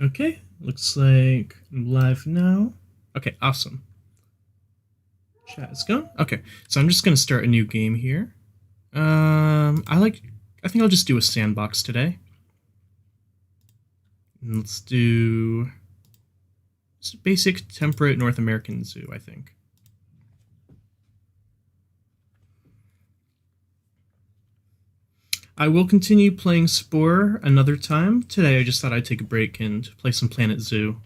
Okay, looks like I'm live now. Okay, awesome. Chat is going. Okay, so I'm just gonna start a new game here. I think I'll just do a sandbox today. And let's do just basic temperate North American zoo, I think. I will continue playing Spore another time. Today I just thought I'd take a break and play some Planet Zoo.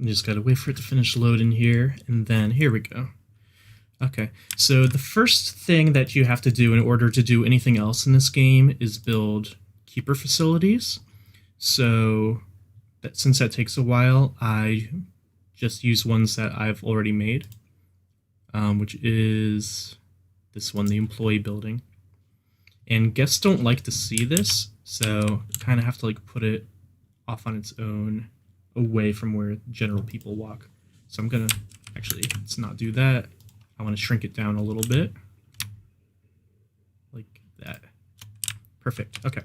I just gotta wait for it to finish loading here, and then here we go. Okay, so the first thing that you have to do in order to do anything else in this game is build keeper facilities. So since that takes a while, I just use ones that I've already made, which is this one, the employee building. And guests don't like to see this, so you kind of have to like put it off on its own, away from where general people walk. So I'm gonna actually, let's not do that. I want to shrink it down a little bit, like that. Perfect. Okay.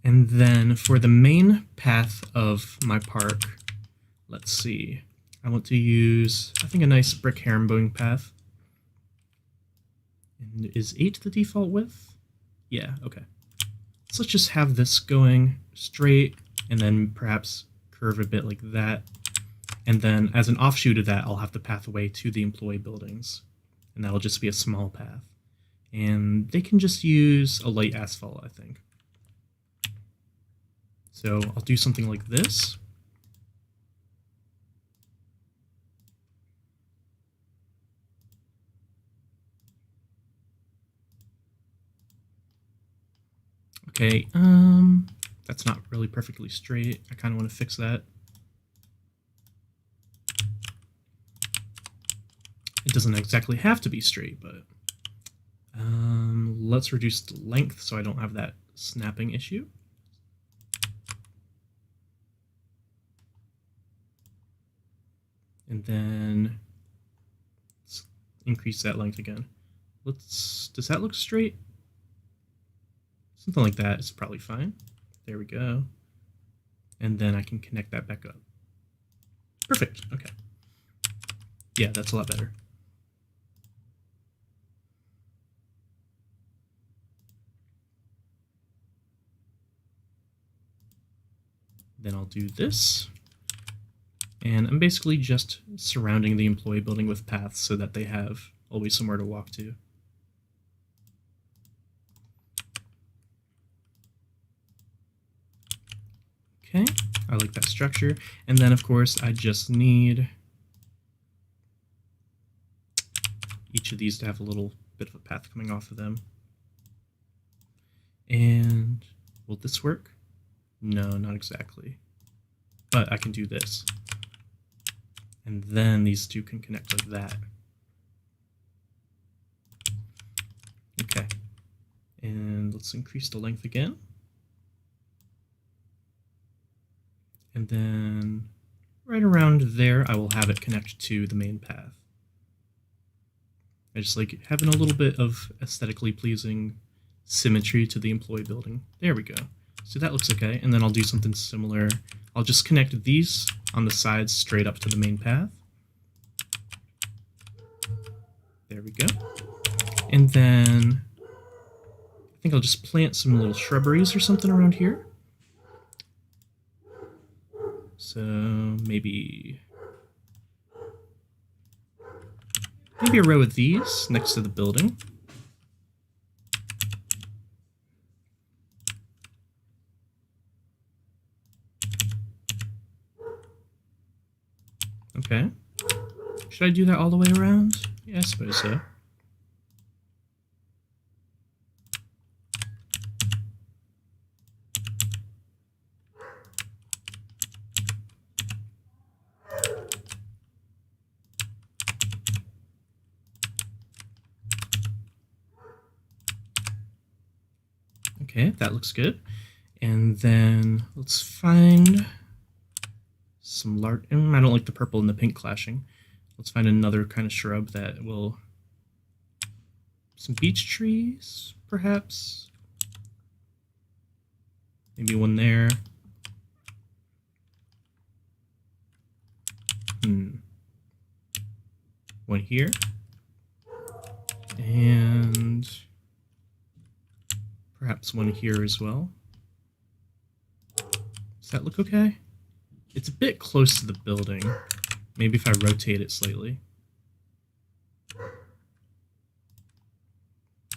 And then for the main path of my park, let's see. I want to use, I think, a nice brick herringbone path. And is 8 the default width? Yeah, okay. So let's just have this going straight and then perhaps curve a bit like that. And then as an offshoot of that, I'll have the pathway to the employee buildings. And that'll just be a small path. And they can just use a light asphalt, I think. So I'll do something like this. Okay, that's not really perfectly straight. I kind of want to fix that. It doesn't exactly have to be straight, but let's reduce the length so I don't have that snapping issue. And then let's increase that length again. Does that look straight? Something like that is probably fine. There we go. And then I can connect that back up. Perfect, okay. Yeah, that's a lot better. Then I'll do this. And I'm basically just surrounding the employee building with paths so that they have always somewhere to walk to. Okay, I like that structure. And then, of course, I just need each of these to have a little bit of a path coming off of them. And will this work? No, not exactly. But I can do this. And then these two can connect like that. Okay. And let's increase the length again. And then right around there, I will have it connect to the main path. I just like having a little bit of aesthetically pleasing symmetry to the employee building. There we go. So that looks okay. And then I'll do something similar. I'll just connect these on the sides straight up to the main path. There we go. And then I think I'll just plant some little shrubberies or something around here. So maybe a row of these next to the building. Okay. Should I do that all the way around? Yeah, I suppose so. Okay, that looks good. And then let's find some large... I don't like the purple and the pink clashing. Let's find another kind of shrub that will... Some beech trees, perhaps? Maybe one there. One here. And perhaps one here as well. Does that look okay? It's a bit close to the building. Maybe if I rotate it slightly.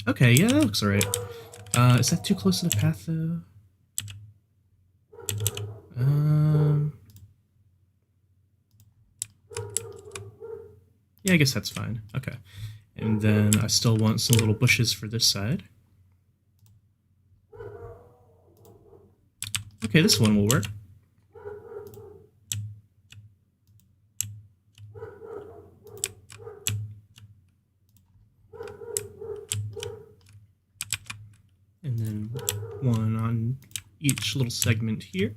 Okay, yeah, that looks alright. Is that too close to the path, though? Yeah, I guess that's fine. Okay. And then I still want some little bushes for this side. Okay, this one will work. And then one on each little segment here.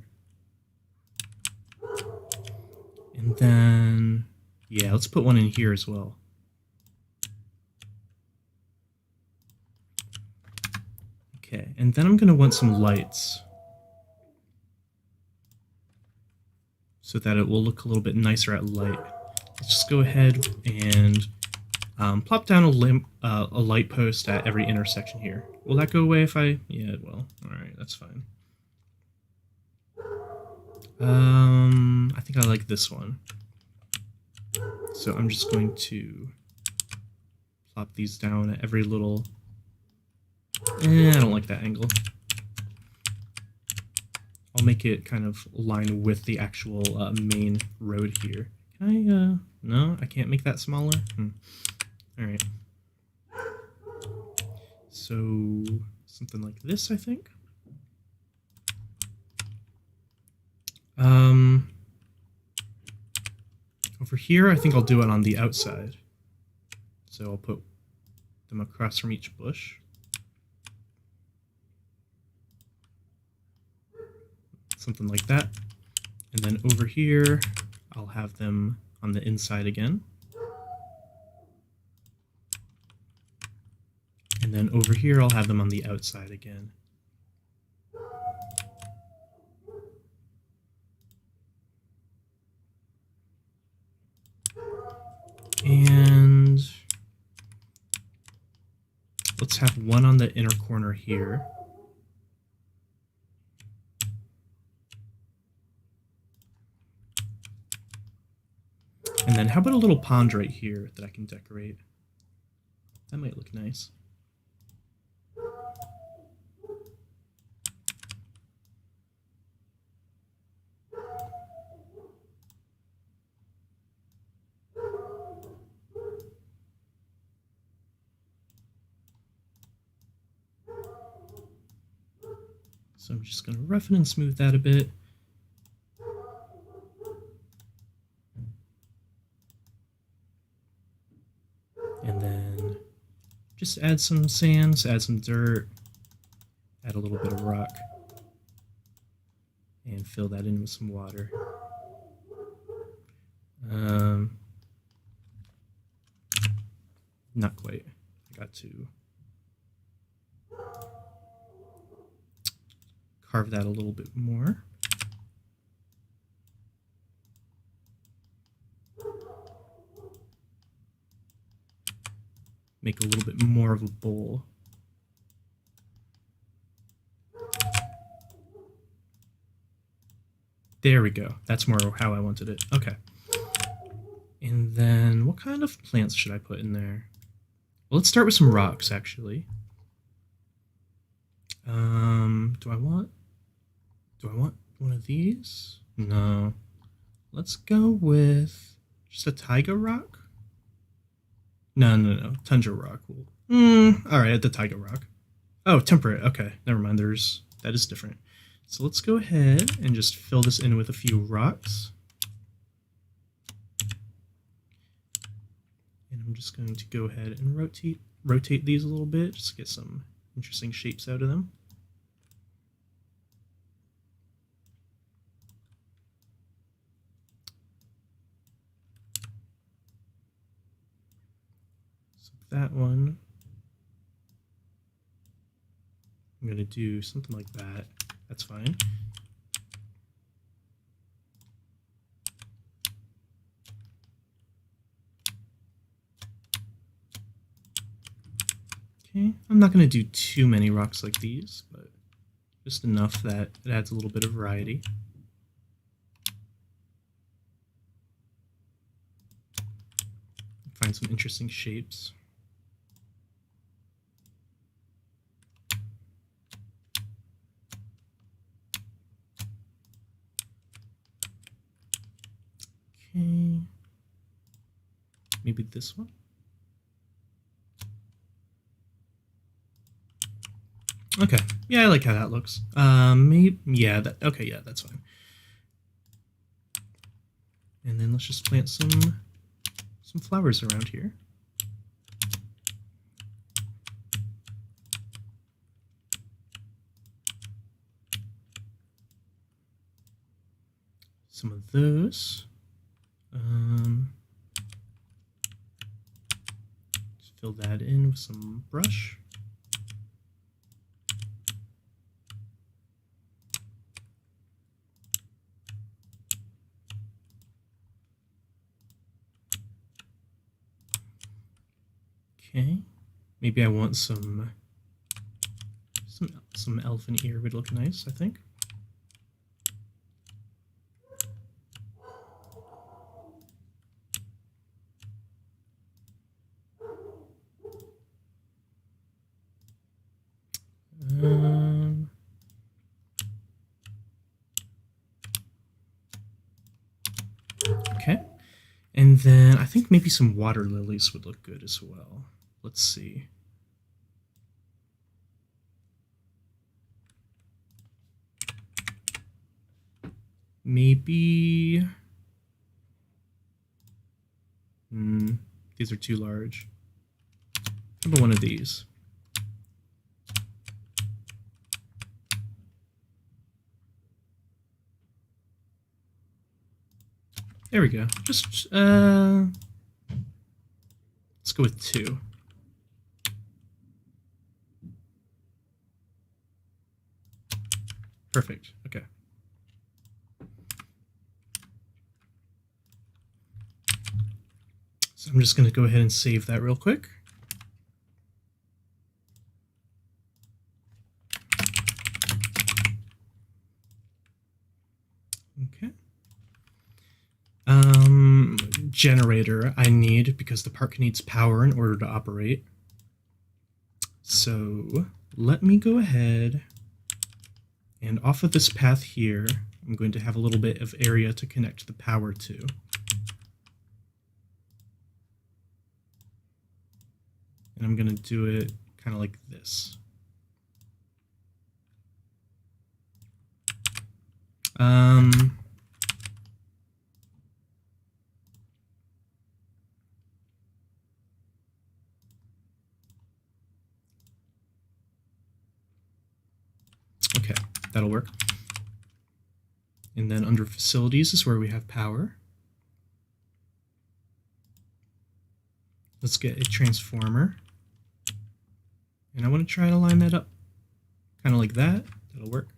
And then, yeah, let's put one in here as well. Okay, and then I'm going to want some lights so that it will look a little bit nicer at light. Let's just go ahead and plop down a light post at every intersection here. Will that go away if I... Yeah, it will. Alright, that's fine. I think I like this one. So I'm just going to plop these down at every little... I don't like that angle. I'll make it kind of line with the actual main road here. Can I, no, I can't make that smaller? Alright. So, something like this, I think. Over here, I think I'll do it on the outside. So I'll put them across from each bush. Something like that. And then over here, I'll have them on the inside again. And then over here, I'll have them on the outside again. And let's have one on the inner corner here. And then how about a little pond right here that I can decorate? That might look nice. So I'm just going to roughen and smooth that a bit. And then just add some sand, add some dirt, add a little bit of rock, and fill that in with some water. Not quite. I got to carve that a little bit more. Make a little bit more of a bowl. There we go. That's more how I wanted it. Okay. And then what kind of plants should I put in there? Well, let's start with some rocks, actually. Do I want one of these? No. Let's go with just a taiga rock? No. Tundra rock. Alright, the taiga rock. Oh, temperate. Okay, never mind. That is different. So let's go ahead and just fill this in with a few rocks. And I'm just going to go ahead and rotate these a little bit, just to get some interesting shapes out of them. So that one, I'm going to do something like that. That's fine. Okay, I'm not going to do too many rocks like these, but just enough that it adds a little bit of variety. Find some interesting shapes. Okay, maybe this one. Okay, yeah, I like how that looks. Maybe, yeah, okay, yeah, that's fine. And then let's just plant some flowers around here. Some of those. Just fill that in with some brush. Okay, maybe I want some elephant ear would look nice, I think. Okay, and then I think maybe some water lilies would look good as well. Let's see. Maybe... these are too large. How about one of these? There we go. Just, let's go with 2. Perfect. Okay. So I'm just going to go ahead and save that real quick. Okay. Generator I need because the park needs power in order to operate. So let me go ahead and off of this path here, I'm going to have a little bit of area to connect the power to. And I'm going to do it kind of like this. Okay, that'll work. And then under facilities is where we have power. Let's get a transformer. And I want to try to line that up kind of like that. That'll work.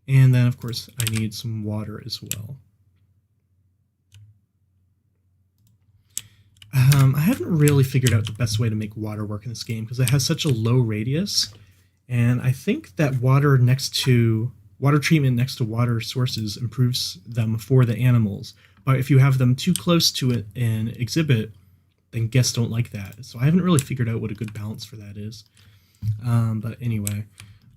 And then, of course, I need some water as well. I haven't really figured out the best way to make water work in this game because it has such a low radius. And I think that water treatment next to water sources improves them for the animals. But if you have them too close to an exhibit, then guests don't like that. So I haven't really figured out what a good balance for that is. But anyway,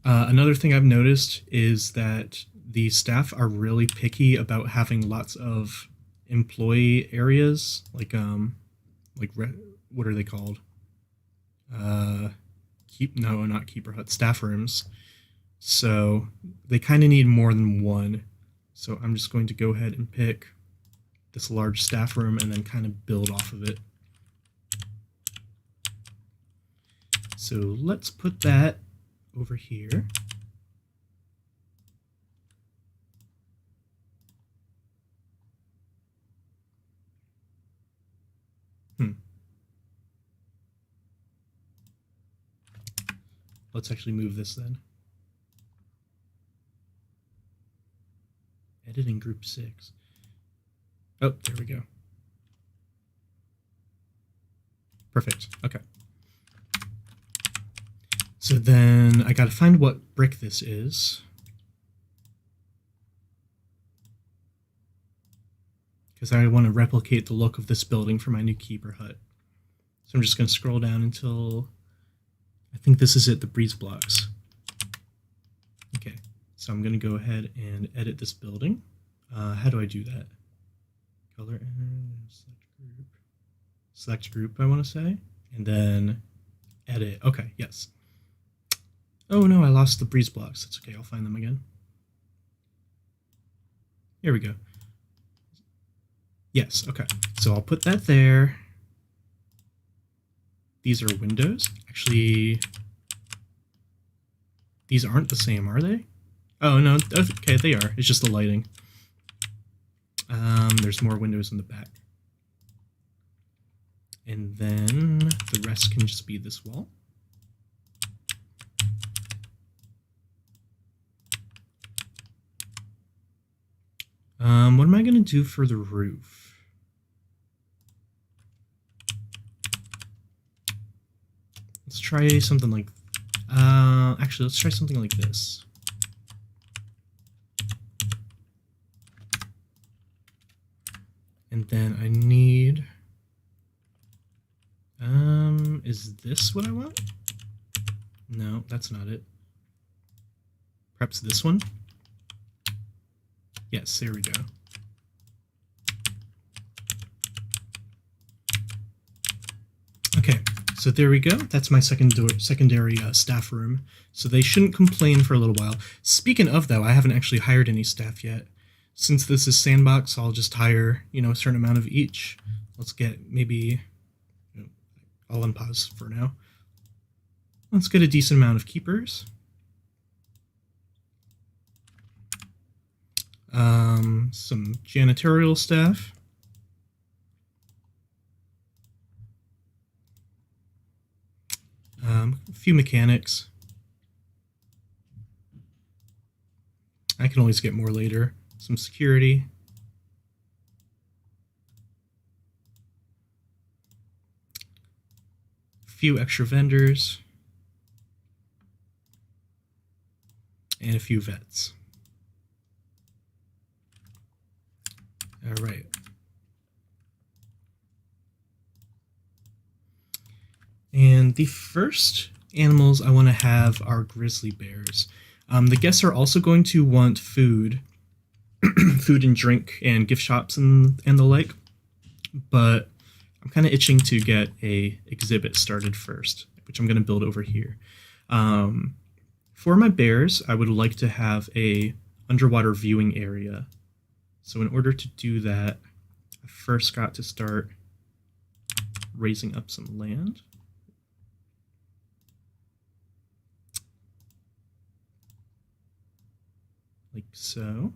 another thing I've noticed is that the staff are really picky about having lots of employee areas, like what are they called? Not keeper huts, staff rooms. So they kind of need more than one. So I'm just going to go ahead and pick this large staff room and then kind of build off of it. So let's put that over here. let's actually move this then. Edit in group 6. Oh, there we go. Perfect. Okay. So then I got to find what brick this is. Because I want to replicate the look of this building for my new keeper hut. So I'm just going to scroll down until I think this is it, the breeze blocks. Okay, so I'm going to go ahead and edit this building. How do I do that? Color and select group, I want to say, and then edit. Okay, yes. Oh no, I lost the breeze blocks. That's okay, I'll find them again. Here we go. Yes, okay. So I'll put that there. These are windows. Actually, these aren't the same, are they? Oh no, okay, they are. It's just the lighting. There's more windows in the back. And then the rest can just be this wall. What am I going to do for the roof? Let's try something like... actually, let's try something like this. And then I need... is this what I want? No, that's not it. Perhaps this one? Yes, there we go. Okay, so there we go. That's my secondary staff room. So they shouldn't complain for a little while. Speaking of, though, I haven't actually hired any staff yet. Since this is sandbox, I'll just hire, a certain amount of each. Let's get maybe... I'll unpause for now. Let's get a decent amount of keepers. Some janitorial staff. A few mechanics. I can always get more later. Some security. A few extra vendors. And a few vets. All right. And the first animals I want to have are grizzly bears. The guests are also going to want food, food and drink, and gift shops and the like. But I'm kind of itching to get a exhibit started first, which I'm going to build over here. For my bears, I would like to have a underwater viewing area. So in order to do that, I first got to start raising up some land. Like so.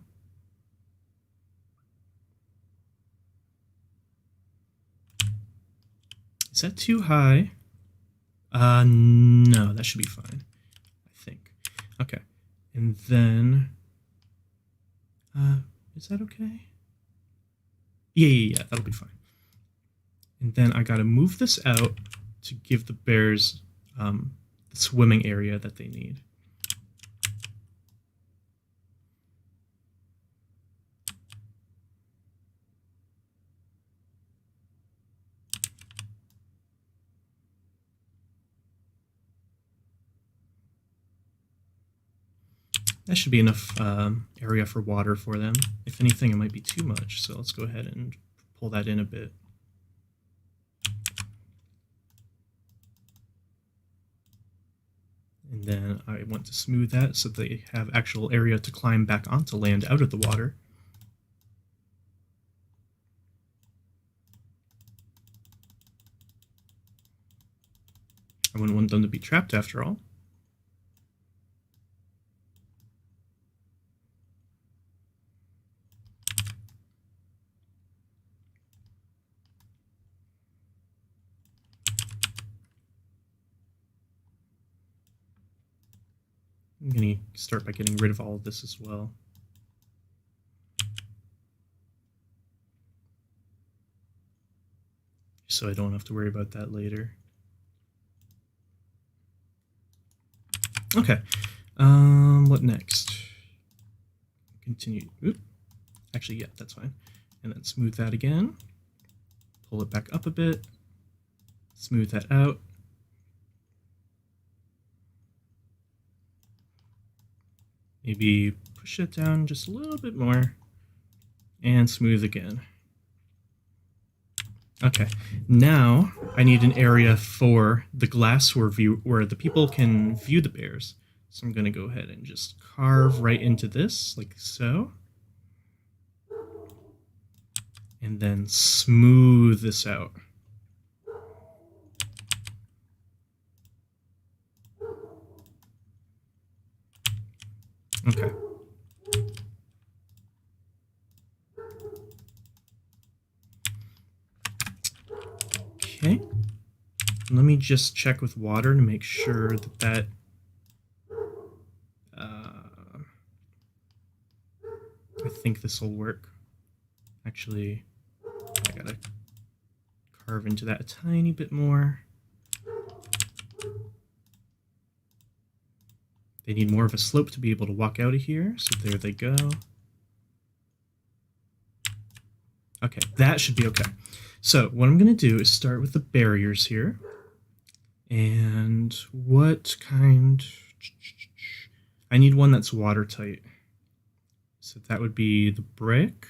Is that too high? No, that should be fine, I think. Okay, and then, is that okay? Yeah, that'll be fine. And then I gotta move this out to give the bears the swimming area that they need. That should be enough area for water for them. If anything, it might be too much, so let's go ahead and pull that in a bit. And then I want to smooth that so they have actual area to climb back onto land out of the water. I wouldn't want them to be trapped after all. I'm going to start by getting rid of all of this as well. So I don't have to worry about that later. Okay. What next? Continue. Oop. Actually, yeah, that's fine. And then smooth that again. Pull it back up a bit. Smooth that out. Maybe push it down just a little bit more. And smooth again. Okay, now I need an area for the glass where the people can view the bears. So I'm going to go ahead and just carve right into this, like so. And then smooth this out. Okay. Okay. Let me just check with water to make sure that I think this will work. Actually, I gotta carve into that a tiny bit more. They need more of a slope to be able to walk out of here, so there they go. Okay, that should be okay. So what I'm going to do is start with the barriers here. And what kind... I need one that's watertight. So that would be the brick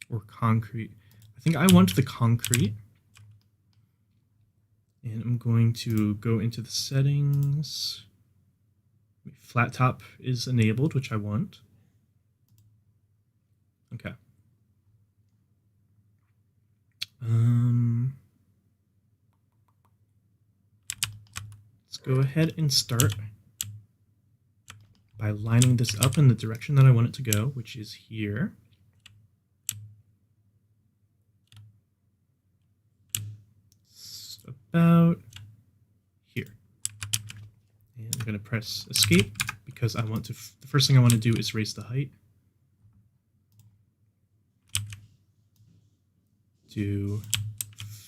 or concrete. I think I want the concrete. And I'm going to go into the settings. Flat top is enabled, which I want. Okay. Let's go ahead and start by lining this up in the direction that I want it to go, which is here. It's about here. And I'm going to press escape because I want to, the first thing I want to do is raise the height. Do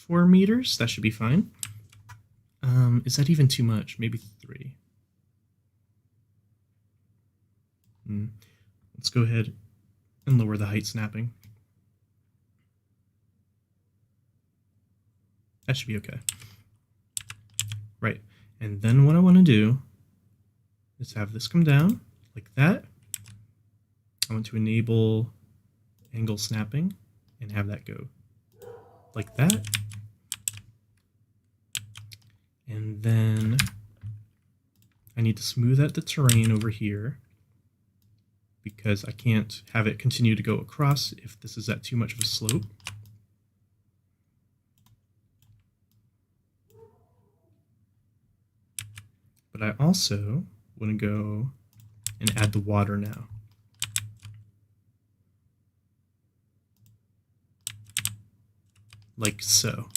4 meters, that should be fine. Is that even too much? Maybe 3. Let's go ahead and lower the height snapping. That should be okay. Right, and then what I want to do is have this come down like that. I want to enable angle snapping and have that go like that. And then I need to smooth out the terrain over here because I can't have it continue to go across if this is at too much of a slope. But I also want to go and add the water now. Like so.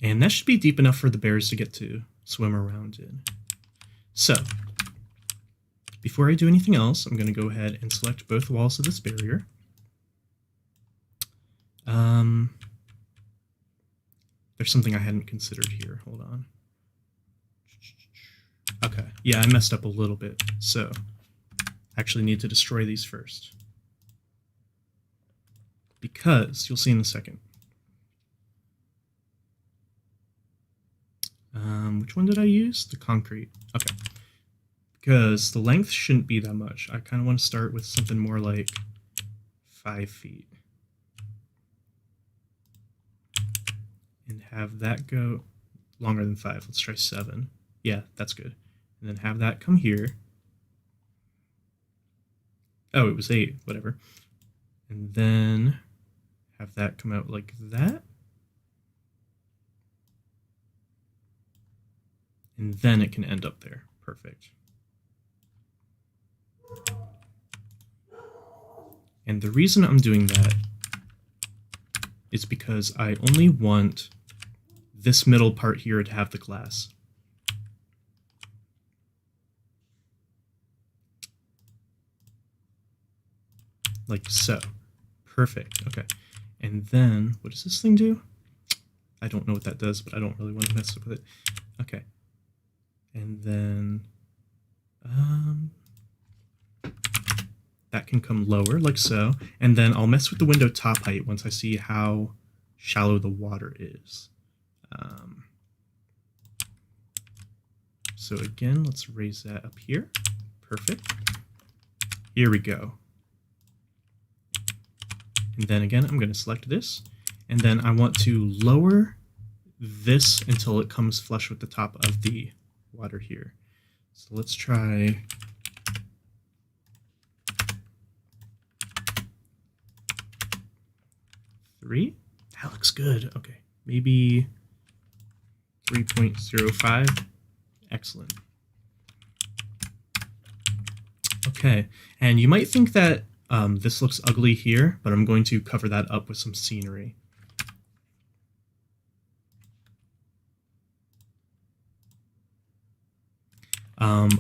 And that should be deep enough for the bears to get to swim around in. So, before I do anything else, I'm going to go ahead and select both walls of this barrier. There's something I hadn't considered here. Hold on. Okay, yeah, I messed up a little bit, so I actually need to destroy these first. Because, you'll see in a second. Which one did I use? The concrete. Okay. Because the length shouldn't be that much. I kind of want to start with something more like 5 feet. And have that go longer than 5. Let's try 7. Yeah, that's good. And then have that come here. Oh, it was 8. Whatever. And then have that come out like that. And then it can end up there. Perfect. And the reason I'm doing that is because I only want this middle part here to have the glass. like so. Perfect. Okay. And then, what does this thing do? I don't know what that does, but I don't really want to mess with it. Okay. And then that can come lower, like so. And then I'll mess with the window top height once I see how shallow the water is. So again, let's raise that up here. Perfect. Here we go. And then again, I'm going to select this. And then I want to lower this until it comes flush with the top of the water here. So let's try 3. That looks good. Okay, maybe 3.05. Excellent. Okay, and you might think that this looks ugly here, but I'm going to cover that up with some scenery.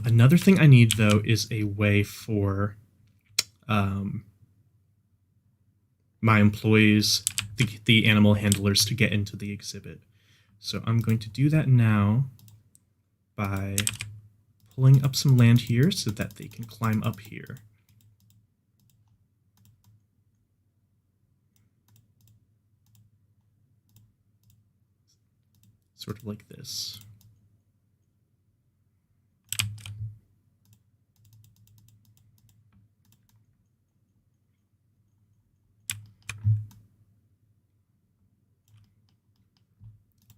Another thing I need, though, is a way for my employees, the animal handlers, to get into the exhibit. So I'm going to do that now by pulling up some land here so that they can climb up here. Sort of like this.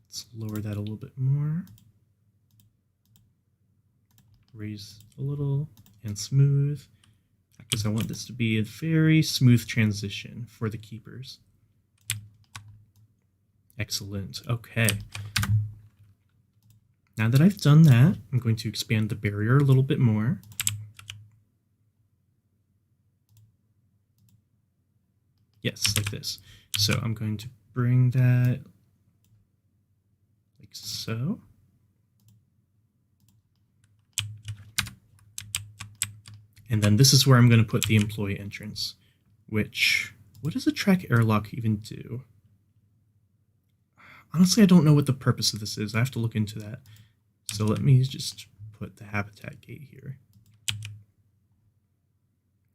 Let's lower that a little bit more. Raise a little and smooth, because I want this to be a very smooth transition for the keepers. Excellent. Okay. Now that I've done that, I'm going to expand the barrier a little bit more. Yes, like this. So I'm going to bring that like so. And then this is where I'm going to put the employee entrance, which, what does a track airlock even do? Honestly, I don't know what the purpose of this is. I have to look into that. So let me just put the habitat gate here.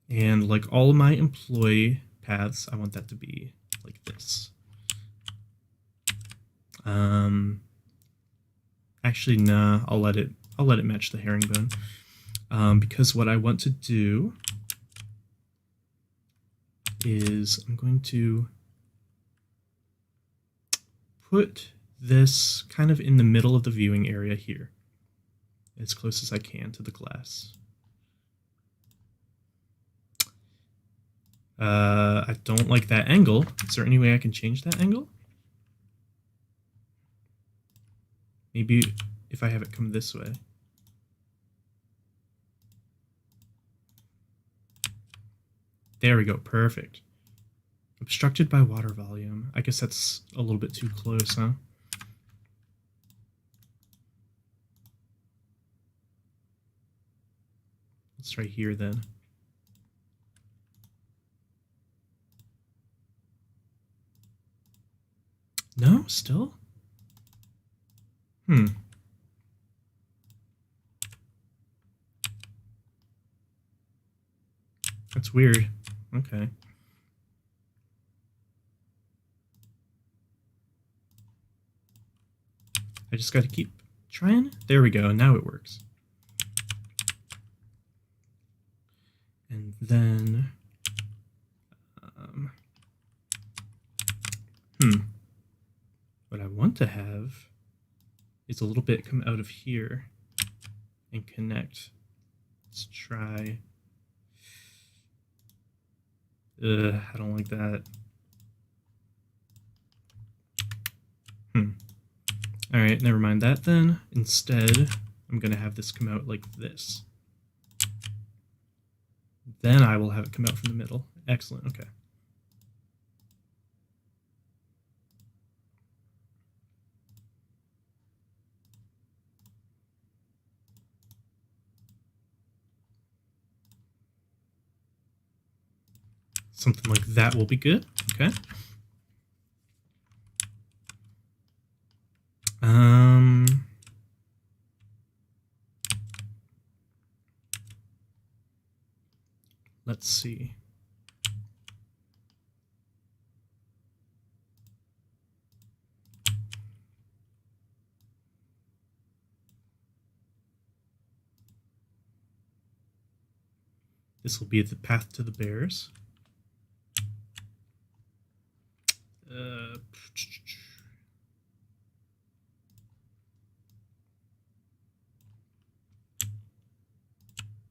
And like all of my employee paths, I want that to be like this. Actually, nah, I'll let it match the herringbone. Because what I want to do is I'm going to put this kind of in the middle of the viewing area here, as close as I can to the glass. I don't like that angle. Is there any way I can change that angle? Maybe if I have it come this way. There we go, perfect. Obstructed by water volume. I guess that's a little bit too close, huh? Let's try here then. No, still? That's weird. Okay. I just got to keep trying. There we go. Now it works. And then, what I want to have is a little bit come out of here and connect. Let's try. I don't like that. All right, never mind that then. Instead, I'm going to have this come out like this. Then I will have it come out from the middle. Excellent, okay. Something like that will be good. Okay. Let's see. This will be the path to the bears.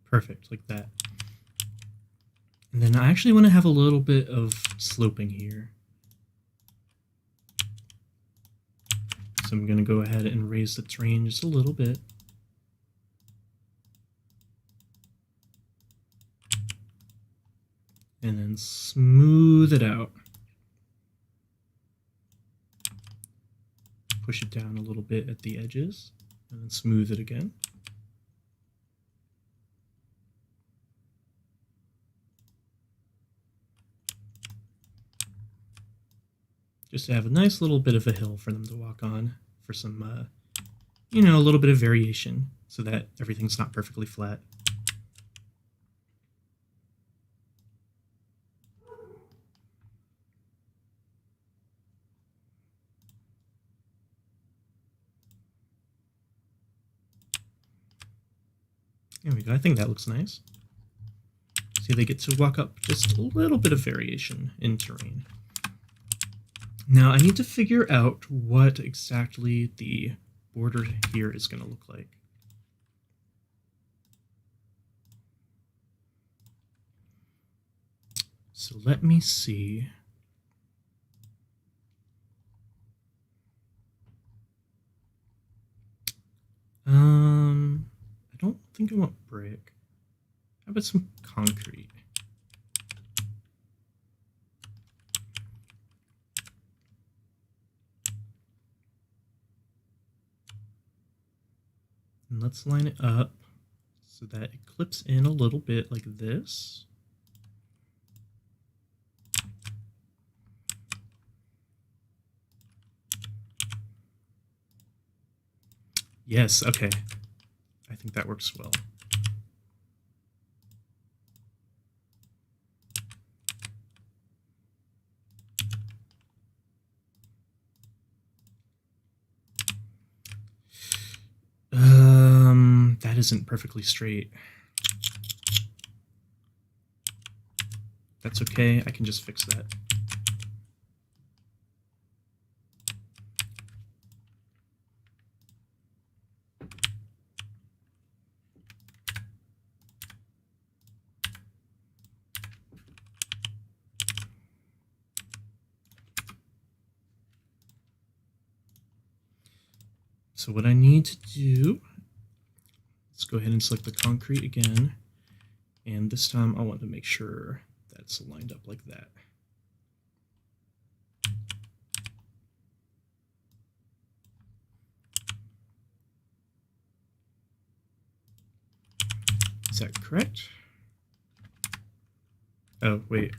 Perfect, like that. And then I actually want to have a little bit of sloping here. So I'm going to go ahead and raise the terrain just a little bit. And then smooth it out. Push it down a little bit at the edges, and then smooth it again. Just to have a nice little bit of a hill for them to walk on for some, you know, a little bit of variation so that everything's not perfectly flat. There we go. I think that looks nice. See, they get to walk up just a little bit of variation in terrain. Now, I need to figure out what exactly the border here is going to look like. So let me see. I don't think I want brick. How about some concrete? And let's line it up so that it clips in a little bit like this. Yes, okay. I think that works well. That isn't perfectly straight. That's okay, I can just fix that. So what I need to do, let's go ahead and select the concrete again. And this time I want to make sure that's lined up like that. Is that correct? Oh, wait.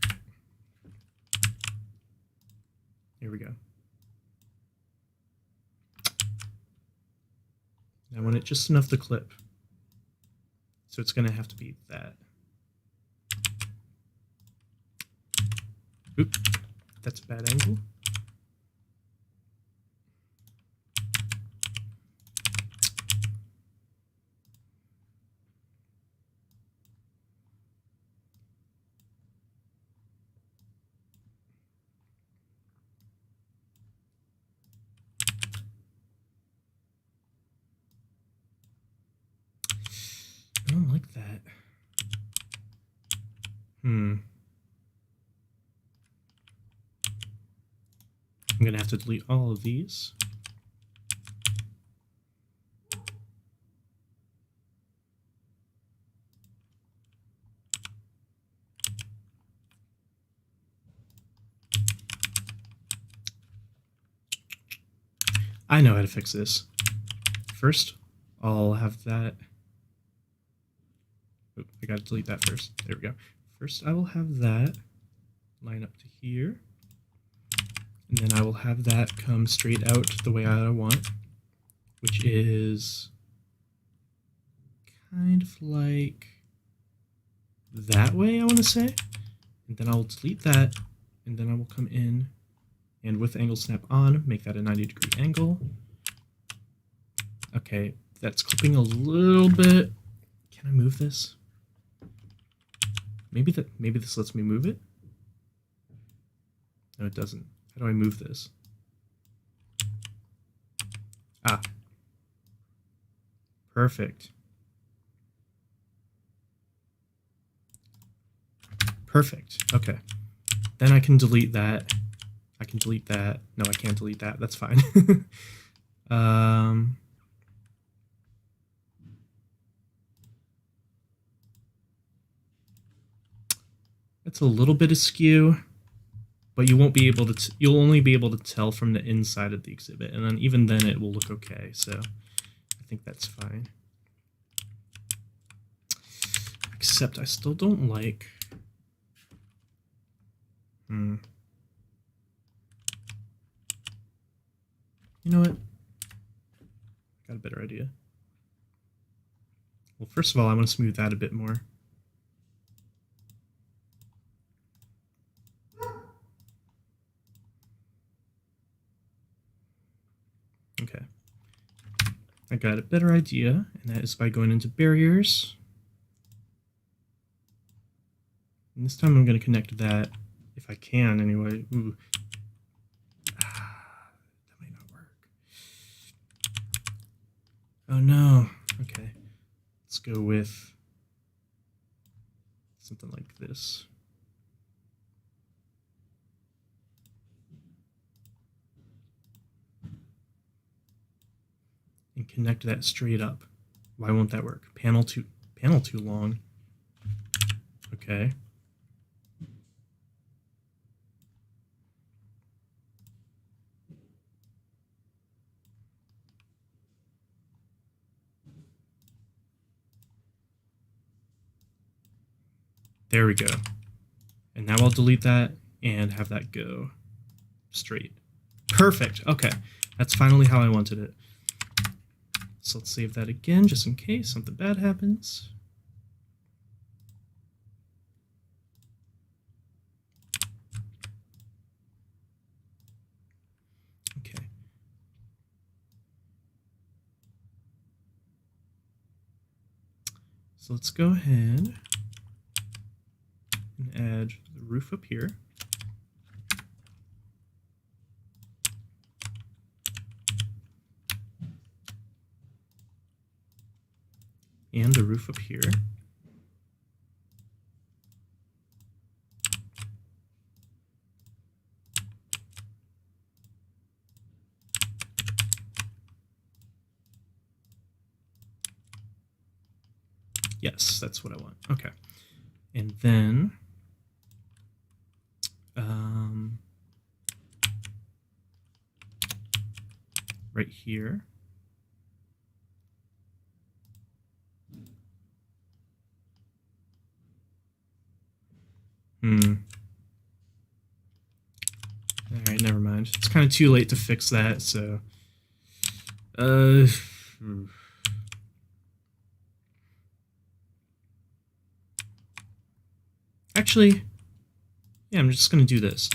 Here we go. I want it just enough to clip. So it's going to have to be that. Oop, that's a bad angle. I don't like that. I'm going to have to delete all of these. I know how to fix this. First, I'll have that. Oh, I gotta delete that first. There we go. First, I will have that line up to here. And then I will have that come straight out the way I want, which is kind of like that way, I want to say. And then I'll delete that, and then I will come in and with angle snap on, make that a 90-degree angle. Okay, that's clipping a little bit. Can I move this? Maybe this lets me move it? No, it doesn't. How do I move this? Ah. Perfect. Perfect. Okay. Then I can delete that. I can delete that. No, I can't delete that. That's fine. It's a little bit askew, but you won't be able to. You'll only be able to tell from the inside of the exhibit, and then even then it will look okay. So I think that's fine. Except I still don't like. You know what? Got a better idea. Well, first of all, I want to smooth that a bit more. Okay. I got a better idea, and that is by going into barriers. And this time I'm going to connect that, if I can anyway. Ooh. That might not work. Oh no. Okay. Let's go with something like this. And connect that straight up. Why won't that work? Panel too long. Okay. There we go. And now I'll delete that and have that go straight. Perfect. Okay. That's finally how I wanted it. So let's save that again, just in case something bad happens. Okay. So let's go ahead and add the roof up here. And the roof up here. Yes, that's what I want. Okay. And then right here. All right, never mind. It's kind of too late to fix that, so actually, yeah, I'm just going to do this.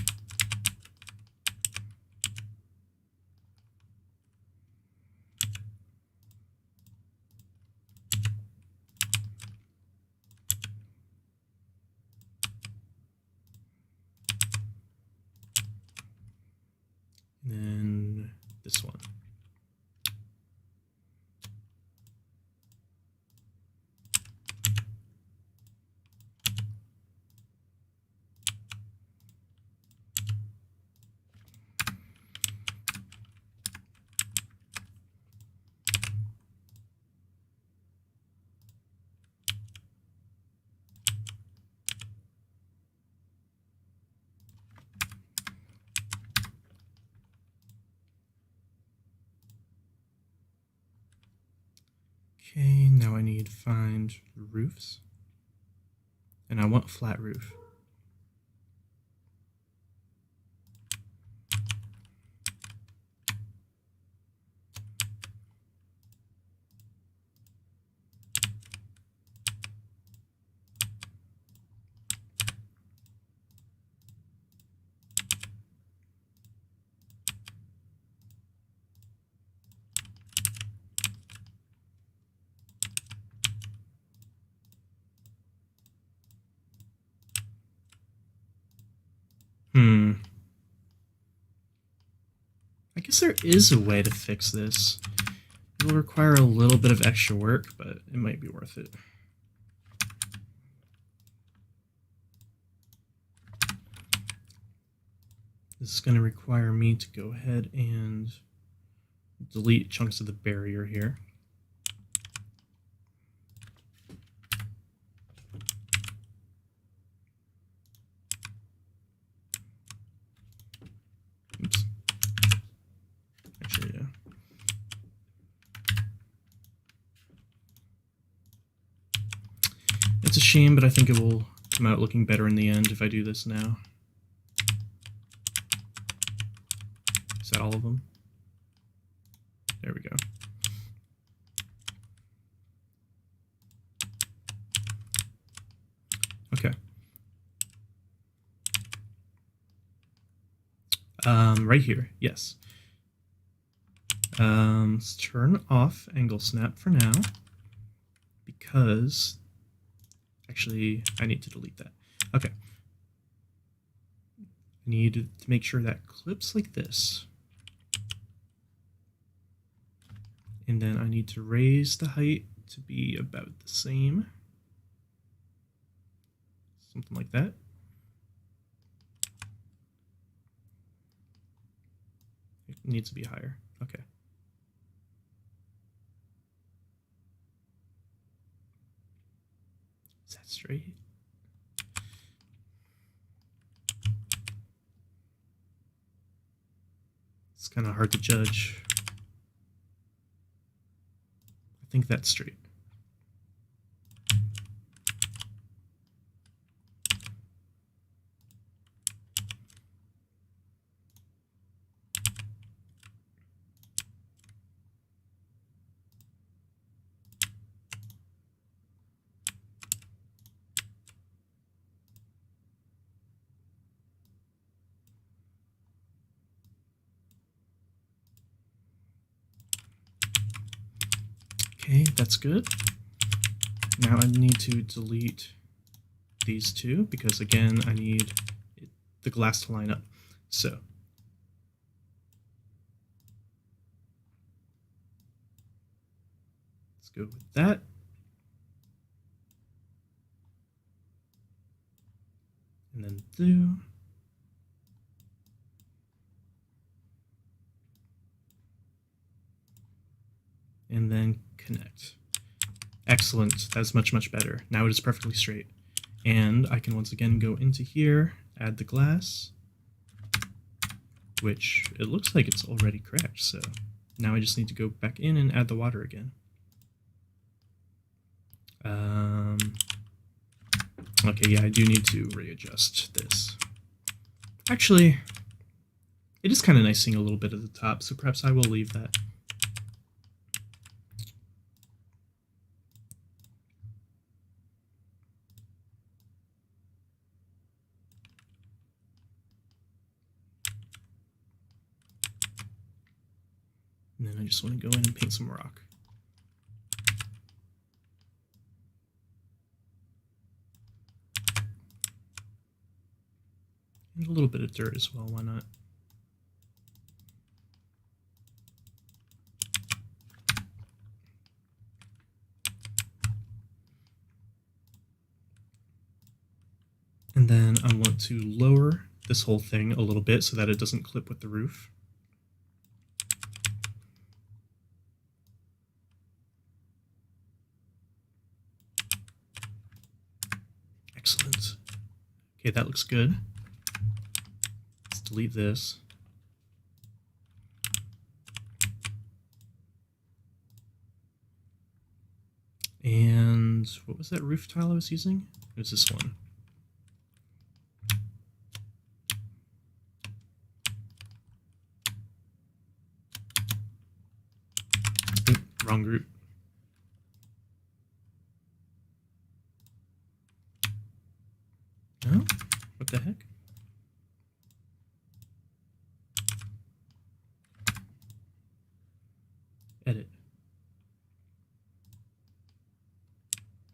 And then this one. Okay, now I need to find roofs. And I want flat roof. guess there is a way to fix this. It'll require a little bit of extra work, but it might be worth it. This is going to require me to go ahead and delete chunks of the barrier here. Oops. Actually, yeah. It's a shame, but I think it will come out looking better in the end if I do this now. Is that all of them? There we go. Okay. Right here, yes. Let's turn off angle snap for now, because actually I need to delete that. Okay. I need to make sure that clips like this. And then I need to raise the height to be about the same. Something like that. It needs to be higher. Okay. Is that straight? It's kind of hard to judge. I think that's straight. Okay, that's good. Now I need to delete these two because, again, I need the glass to line up. So let's go with that. And then do. And then connect. Excellent. That's much, much better. Now it is perfectly straight. And I can once again go into here, add the glass, which it looks like it's already correct. So now I just need to go back in and add the water again. Okay, yeah, I do need to readjust this. Actually, it is kind of nice seeing a little bit at the top, so perhaps I will leave that. And then I just want to go in and paint some rock. And a little bit of dirt as well, why not? And then I want to lower this whole thing a little bit so that it doesn't clip with the roof. Excellent. Okay, that looks good. Let's delete this. And what was that roof tile I was using? It was this one. Oop, wrong group. No? What the heck? Edit.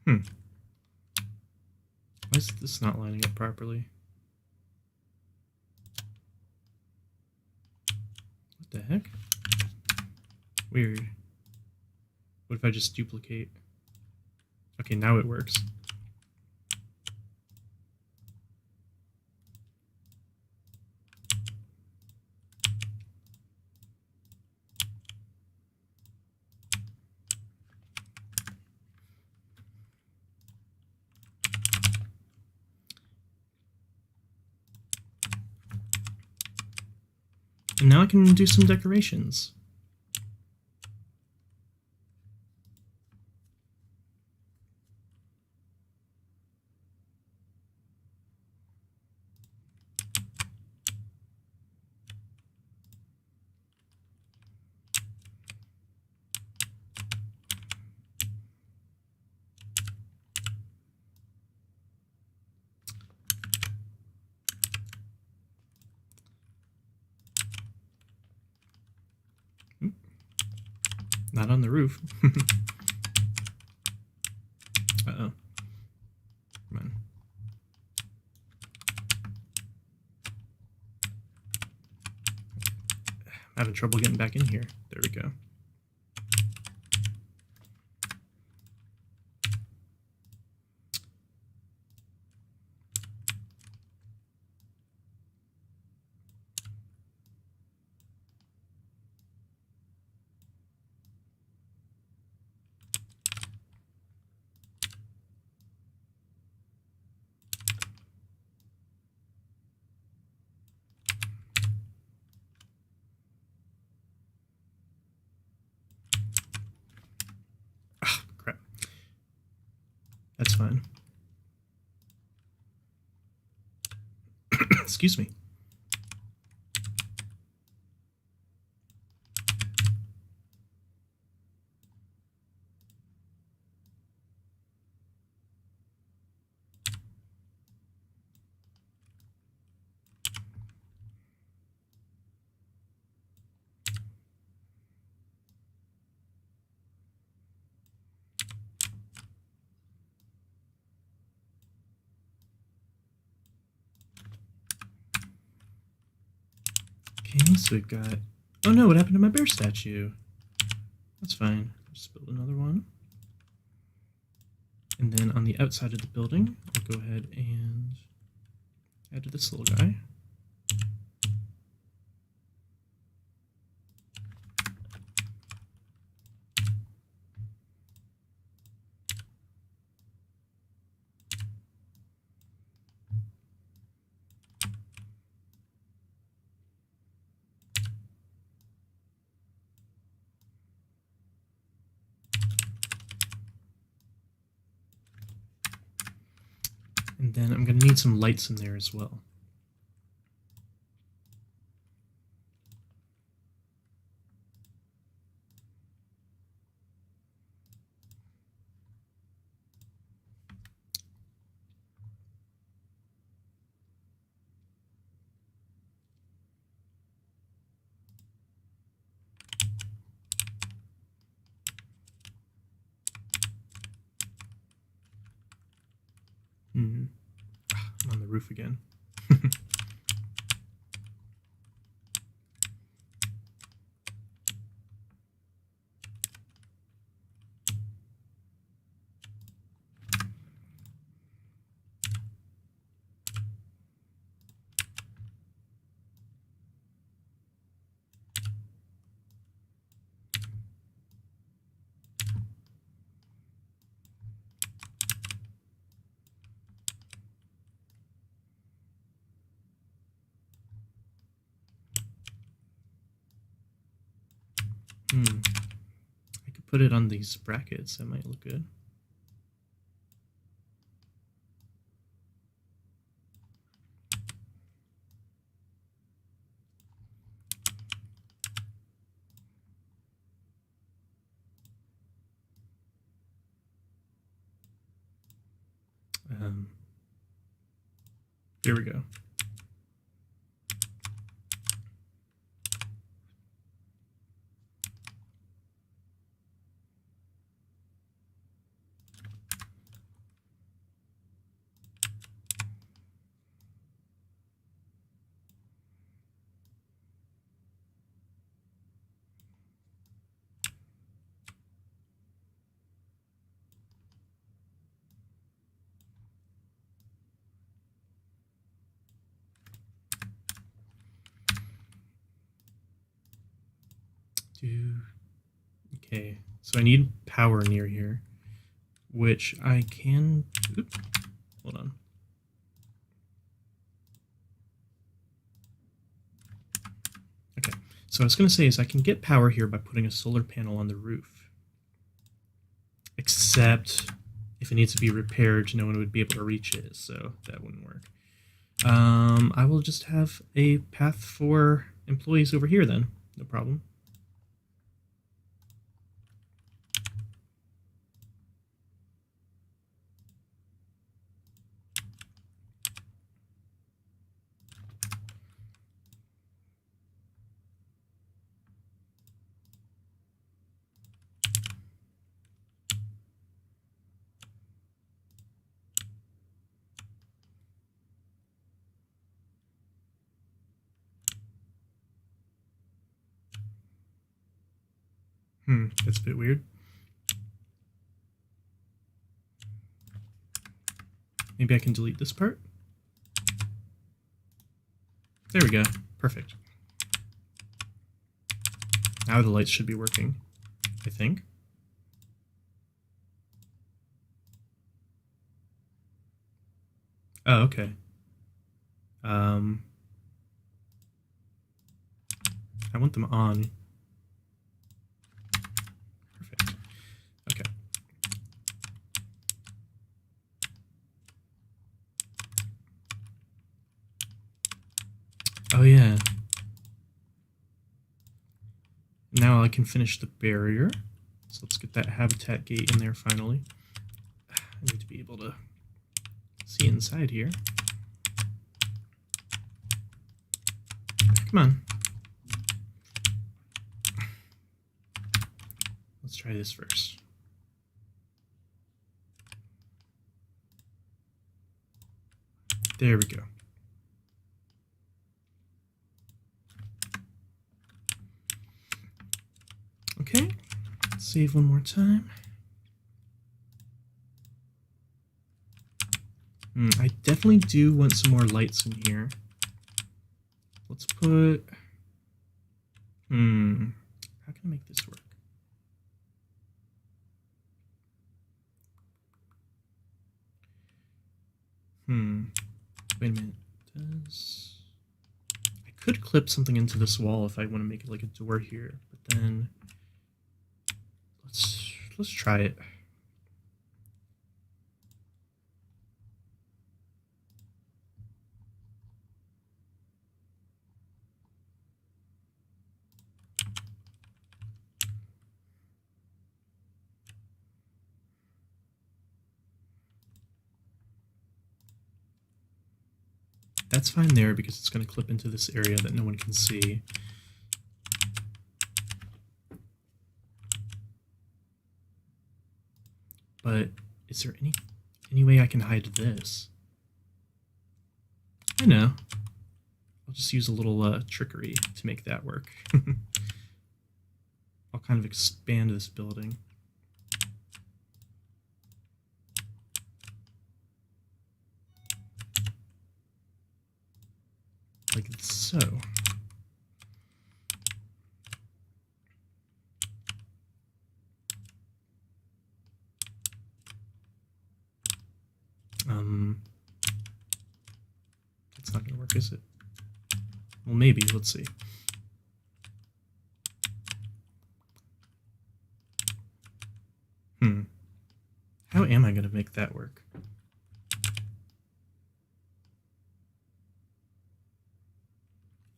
Why is this not lining up properly? What the heck? Weird. What if I just duplicate? Okay, now it works. And now I can do some decorations. Not on the roof. Uh-oh. Come on. I'm having trouble getting back in here. There we go. Crap. That's fine. Excuse me. Okay, so we've got... Oh no, what happened to my bear statue? That's fine. Just build another one. And then on the outside of the building, I'll go ahead and add this little guy. And then I'm going to need some lights in there as well. I'm on the roof again. I could put it on these brackets. That might look good. Here we go. Okay, so I need power near here, which I can... Oops, hold on. Okay, so I was going to say is I can get power here by putting a solar panel on the roof. Except if it needs to be repaired, no one would be able to reach it, so that wouldn't work. I will just have a path for employees over here then. No problem. That's a bit weird. Maybe I can delete this part? There we go. Perfect. Now the lights should be working, I think. Oh, okay. I want them on. Perfect. Okay. Oh, yeah. Now I can finish the barrier. So let's get that habitat gate in there finally. I need to be able to see inside here. Come on. Let's try this first. There we go. Okay, save one more time. I definitely do want some more lights in here. Let's put... how can I make this work? Wait a minute. I could clip something into this wall if I want to make it like a door here, but then... Let's try it. That's fine there because it's going to clip into this area that no one can see. But is there any way I can hide this? I know. I'll just use a little trickery to make that work. I'll kind of expand this building. Like so. It's not going to work, is it? Well, maybe. Let's see. How am I going to make that work?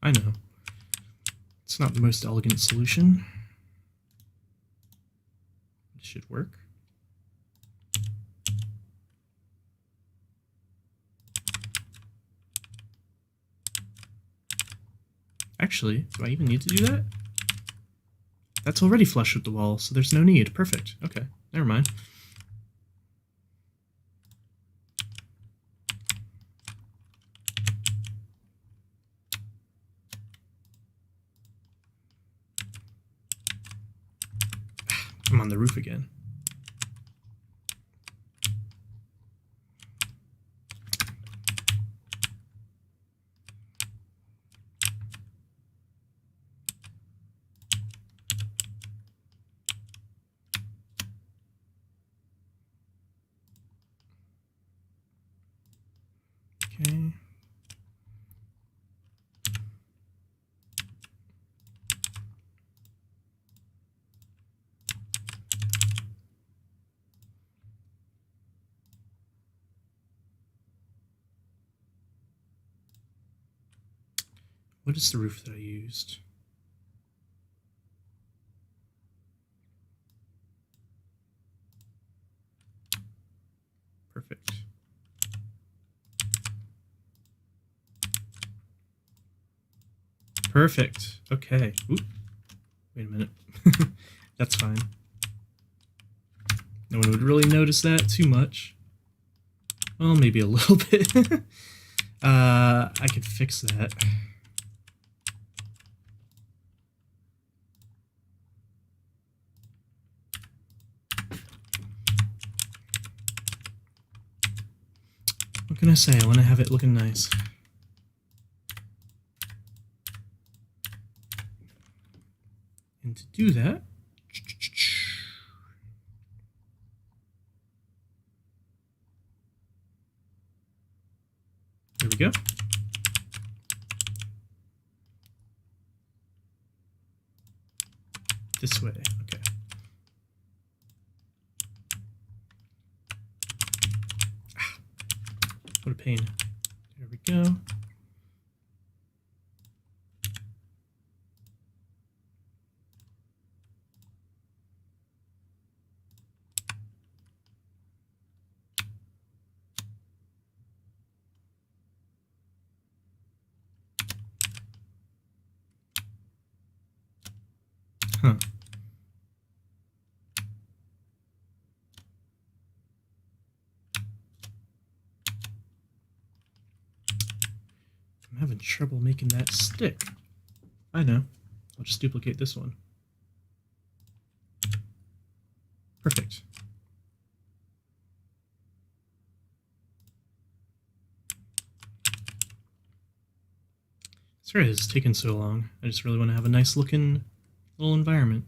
I know. It's not the most elegant solution. It should work. Actually, do I even need to do that? That's already flush with the wall, so there's no need. Perfect. Okay, never mind. I'm on the roof again. What is the roof that I used? Perfect. Perfect. Okay. Oop. Wait a minute. That's fine. No one would really notice that too much. Well, maybe a little bit. I could fix that. What can I say? I want to have it looking nice. And to do that, there we go. This way, okay. Ah, what a pain. There we go. Huh. I'm having trouble making that stick. I know. I'll just duplicate this one. Perfect. Sorry it's taken so long. I just really want to have a nice looking little environment.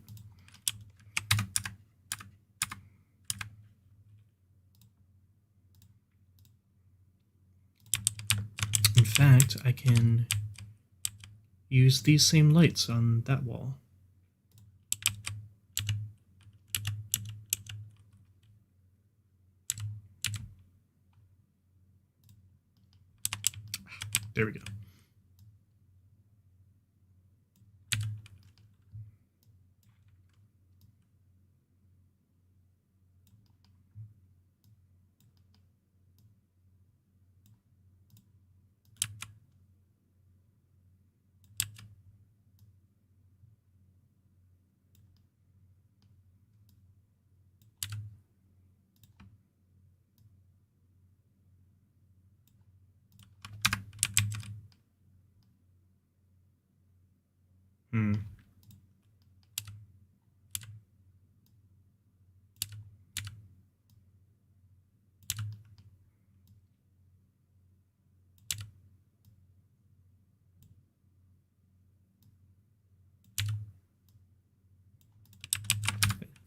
In fact, I can use these same lights on that wall. There we go.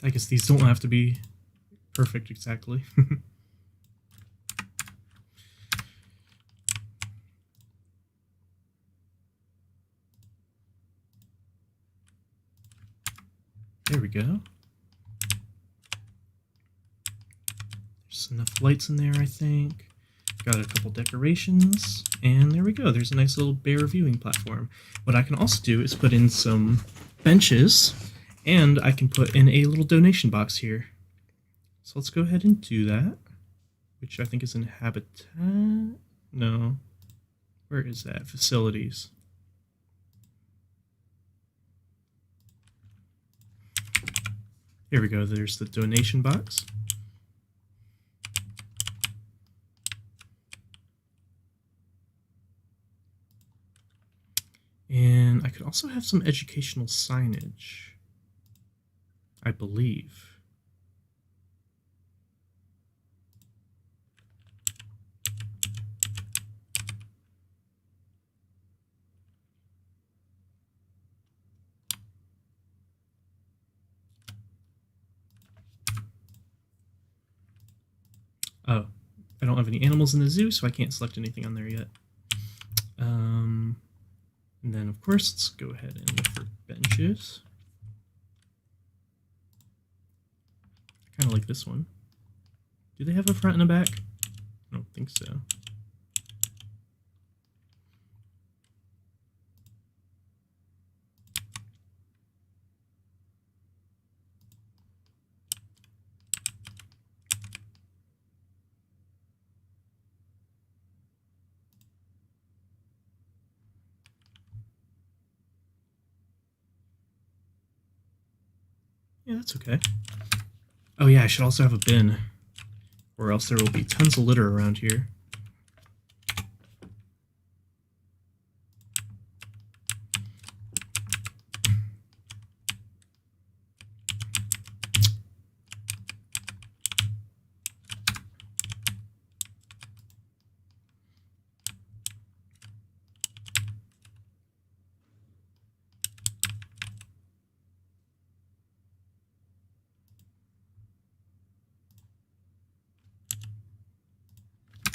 I guess these don't have to be perfect exactly. There we go. There's enough lights in there, I think. Got a couple decorations, and there we go. There's a nice little bear viewing platform. What I can also do is put in some benches, and I can put in a little donation box here. So let's go ahead and do that, which I think is in Habitat. No. Where is that? Facilities. Here we go. There's the donation box. And I could also have some educational signage, I believe. Oh, I don't have any animals in the zoo, so I can't select anything on there yet. And then, of course, let's go ahead and look for benches. I kind of like this one. Do they have a front and a back? I don't think so. Yeah, that's okay. Oh yeah, I should also have a bin, or else there will be tons of litter around here.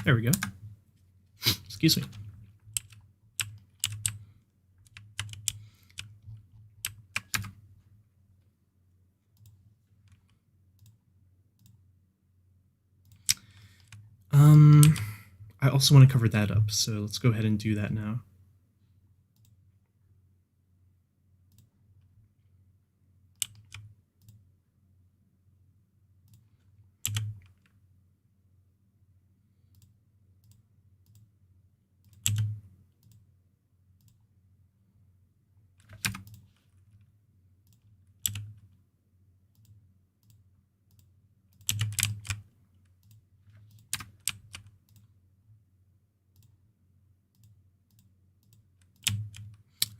There we go. Excuse me. I also want to cover that up, so let's go ahead and do that now.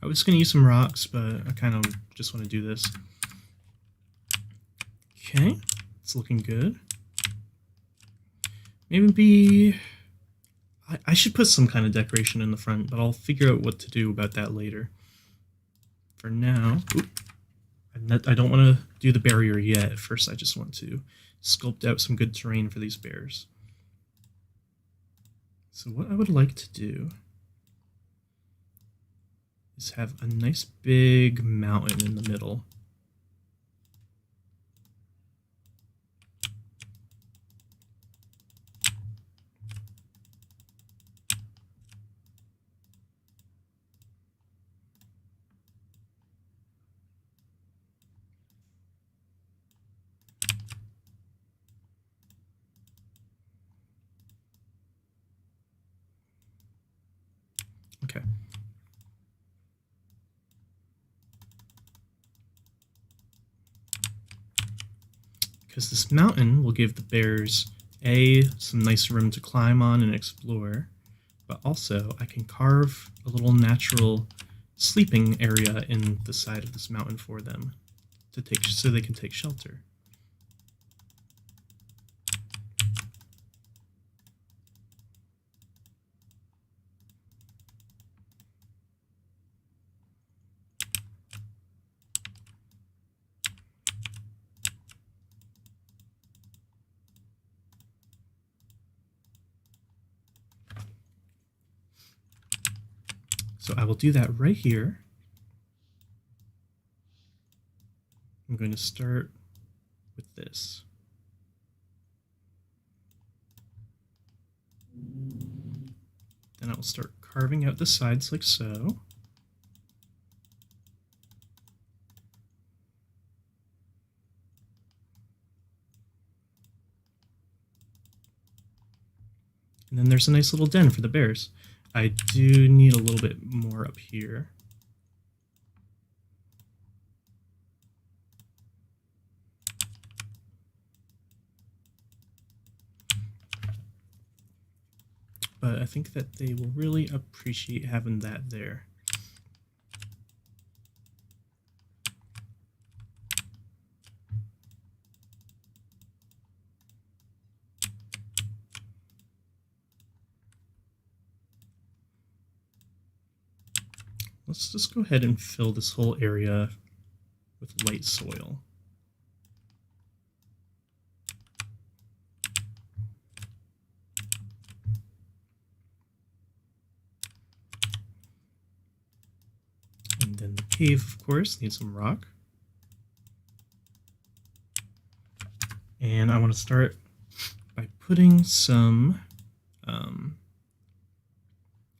I was going to use some rocks, but I kind of just want to do this. Okay, it's looking good. Maybe I should put some kind of decoration in the front, but I'll figure out what to do about that later. For now, I don't want to do the barrier yet. First, I just want to sculpt out some good terrain for these bears. So what I would like to do is have a nice big mountain in the middle. Okay. Because this mountain will give the bears some nice room to climb on and explore, but also I can carve a little natural sleeping area in the side of this mountain for them so they can take shelter. So I will do that right here. I'm going to start with this. Then I will start carving out the sides like so. And then there's a nice little den for the bears. I do need a little bit more up here. But I think that they will really appreciate having that there. Let's just go ahead and fill this whole area with light soil. And then the cave, of course, needs some rock. And I want to start by putting some,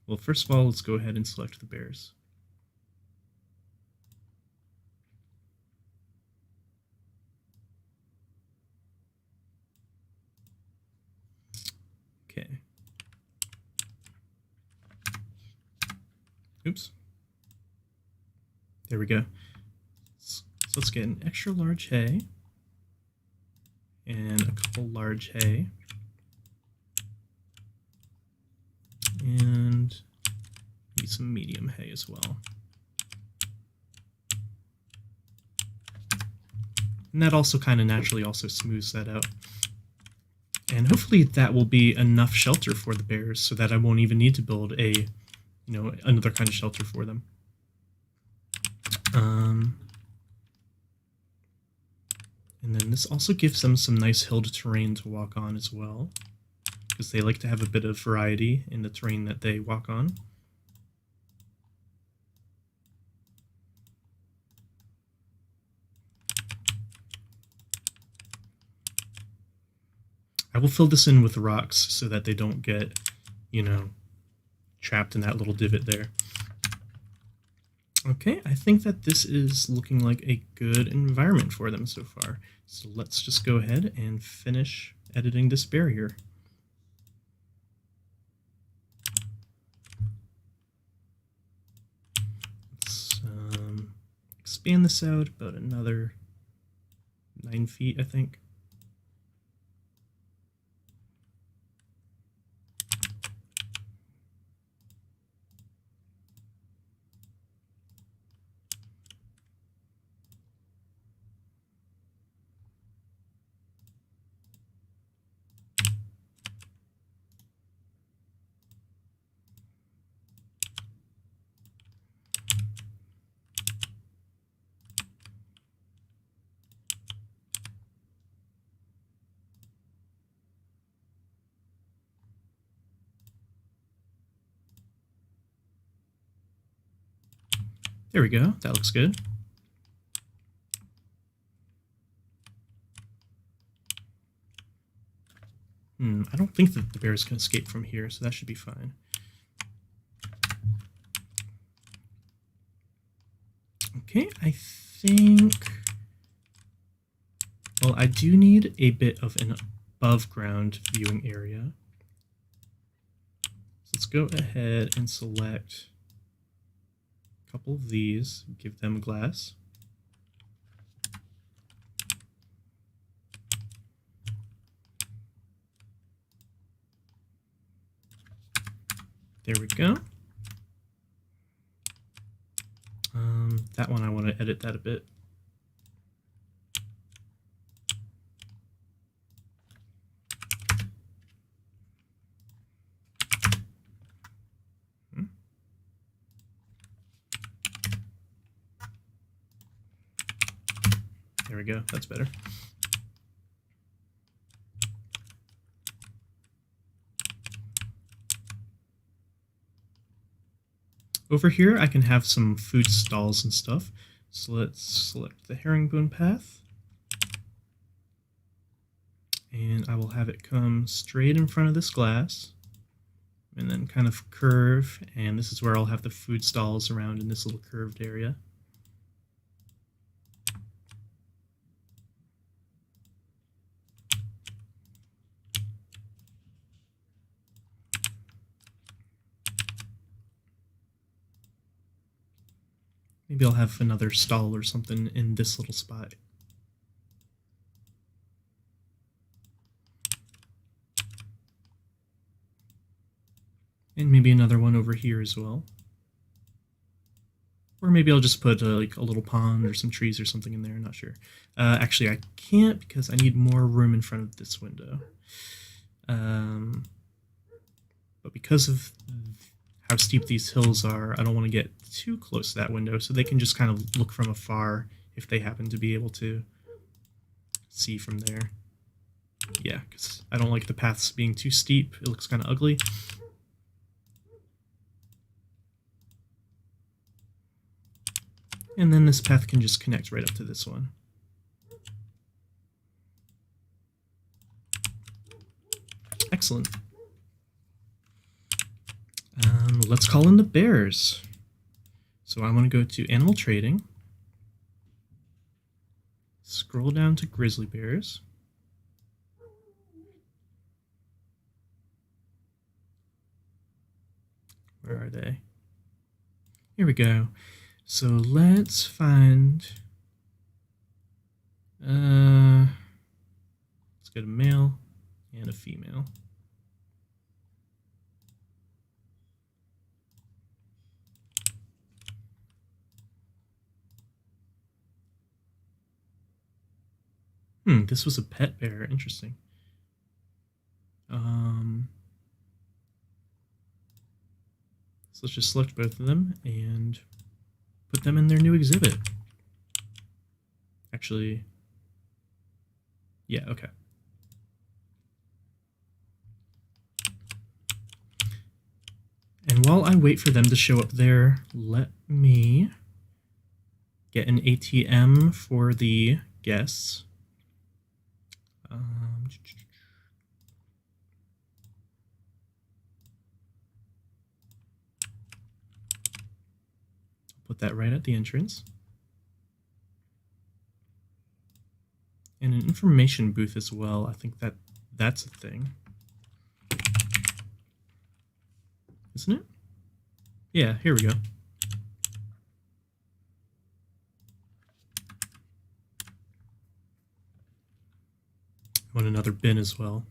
well, first of all, let's go ahead and select the bears. Okay. Oops. There we go. So let's get an extra large hay and a couple large hay. And maybe some medium hay as well. And that also kind of naturally also smooths that out. And hopefully that will be enough shelter for the bears so that I won't even need to build a, another kind of shelter for them. And then this also gives them some nice hilled terrain to walk on as well, because they like to have a bit of variety in the terrain that they walk on. I will fill this in with rocks so that they don't get, trapped in that little divot there. Okay, I think that this is looking like a good environment for them so far. So let's just go ahead and finish editing this barrier. Let's expand this out about another 9 feet, I think. There we go. That looks good. I don't think that the bears can escape from here, so that should be fine. Okay, I think... Well, I do need a bit of an above ground viewing area. So let's go ahead and select a couple of these, give them glass. There we go. That one I want to edit that a bit. There we go, that's better. Over here, I can have some food stalls and stuff. So let's select the herringbone path. And I will have it come straight in front of this glass. And then kind of curve. And this is where I'll have the food stalls around in this little curved area. Maybe I'll have another stall or something in this little spot. And maybe another one over here as well. Or maybe I'll just put like a little pond or some trees or something in there, I'm not sure. Actually, I can't because I need more room in front of this window. But because of how steep these hills are, I don't want to get too close to that window, so they can just kind of look from afar if they happen to be able to see from there. Yeah, because I don't like the paths being too steep. It looks kind of ugly. And then this path can just connect right up to this one. Excellent. Let's call in the bears. So I want to go to animal trading. Scroll down to grizzly bears. Where are they? Here we go. So let's find Let's get a male and a female. This was a pet bear. Interesting. So let's just select both of them and put them in their new exhibit. Actually, yeah, okay. And while I wait for them to show up there, let me get an ATM for the guests. Put that right at the entrance. And an information booth as well. I think that's a thing. Isn't it? Yeah, here we go. I want another bin as well,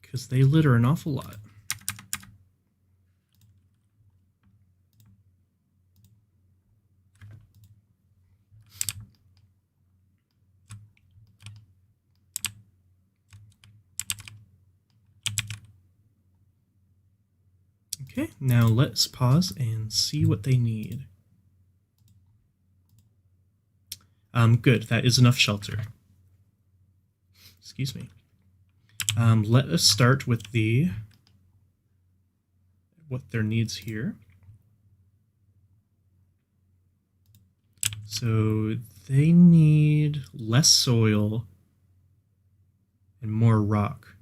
because they litter an awful lot. Okay, now let's pause and see what they need. Good, that is enough shelter. Excuse me. Let us start with what their needs here. So they need less soil and more rock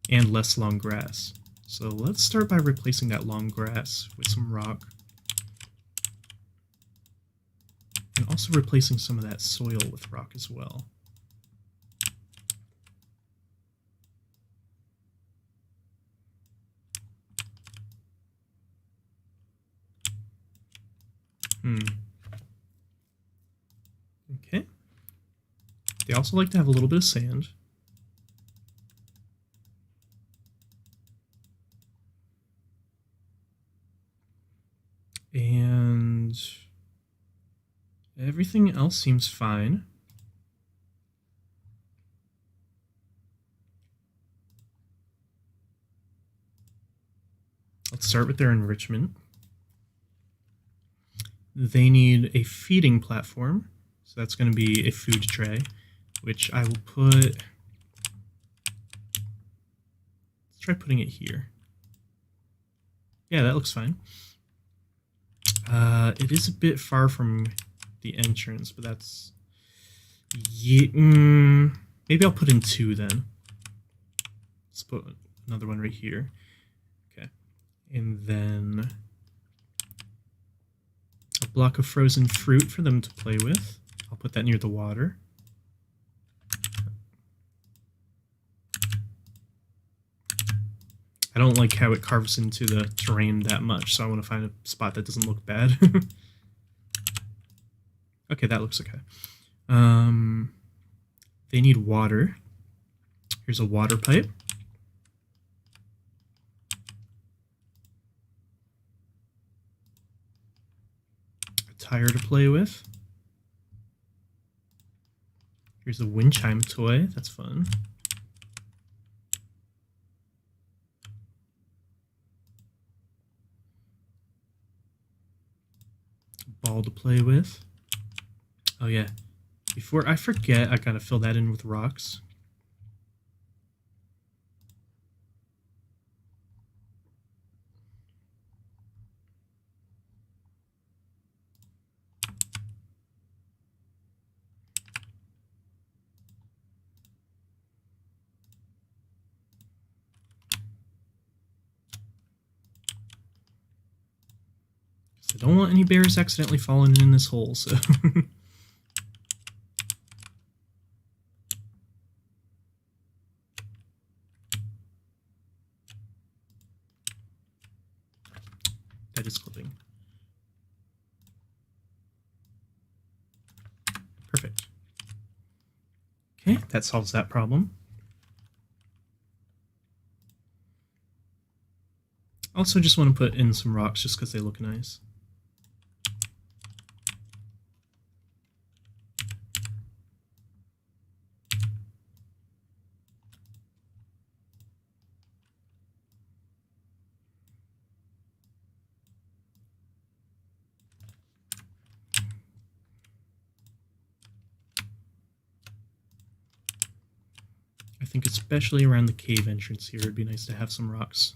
and less long grass. So let's start by replacing that long grass with some rock. And also replacing some of that soil with rock as well. Okay. They also like to have a little bit of sand. And everything else seems fine. Let's start with their enrichment. They need a feeding platform, so that's going to be a food tray, which I will put... Let's try putting it here. Yeah, that looks fine. It is a bit far from the entrance, but that's... Yeah, maybe I'll put in 2 then. Let's put another one right here. Okay. And then a block of frozen fruit for them to play with. I'll put that near the water. I don't like how it carves into the terrain that much, so I want to find a spot that doesn't look bad. Okay, that looks okay. They need water. Here's a water pipe. A tire to play with. Here's a wind chime toy. That's fun. Ball to play with. Oh yeah, before I forget, I gotta fill that in with rocks. I don't want any bears accidentally falling in this hole, so... That is clipping. Okay, that solves that problem. Also just want to put in some rocks just because they look nice. I think especially around the cave entrance here, it'd be nice to have some rocks.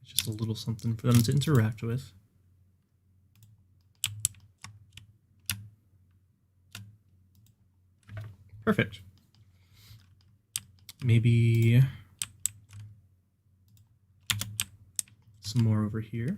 Just a little something for them to interact with. Perfect. Maybe some more over here.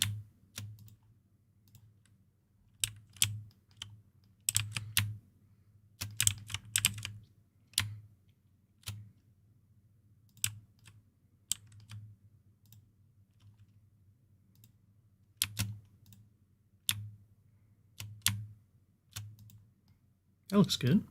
That looks good.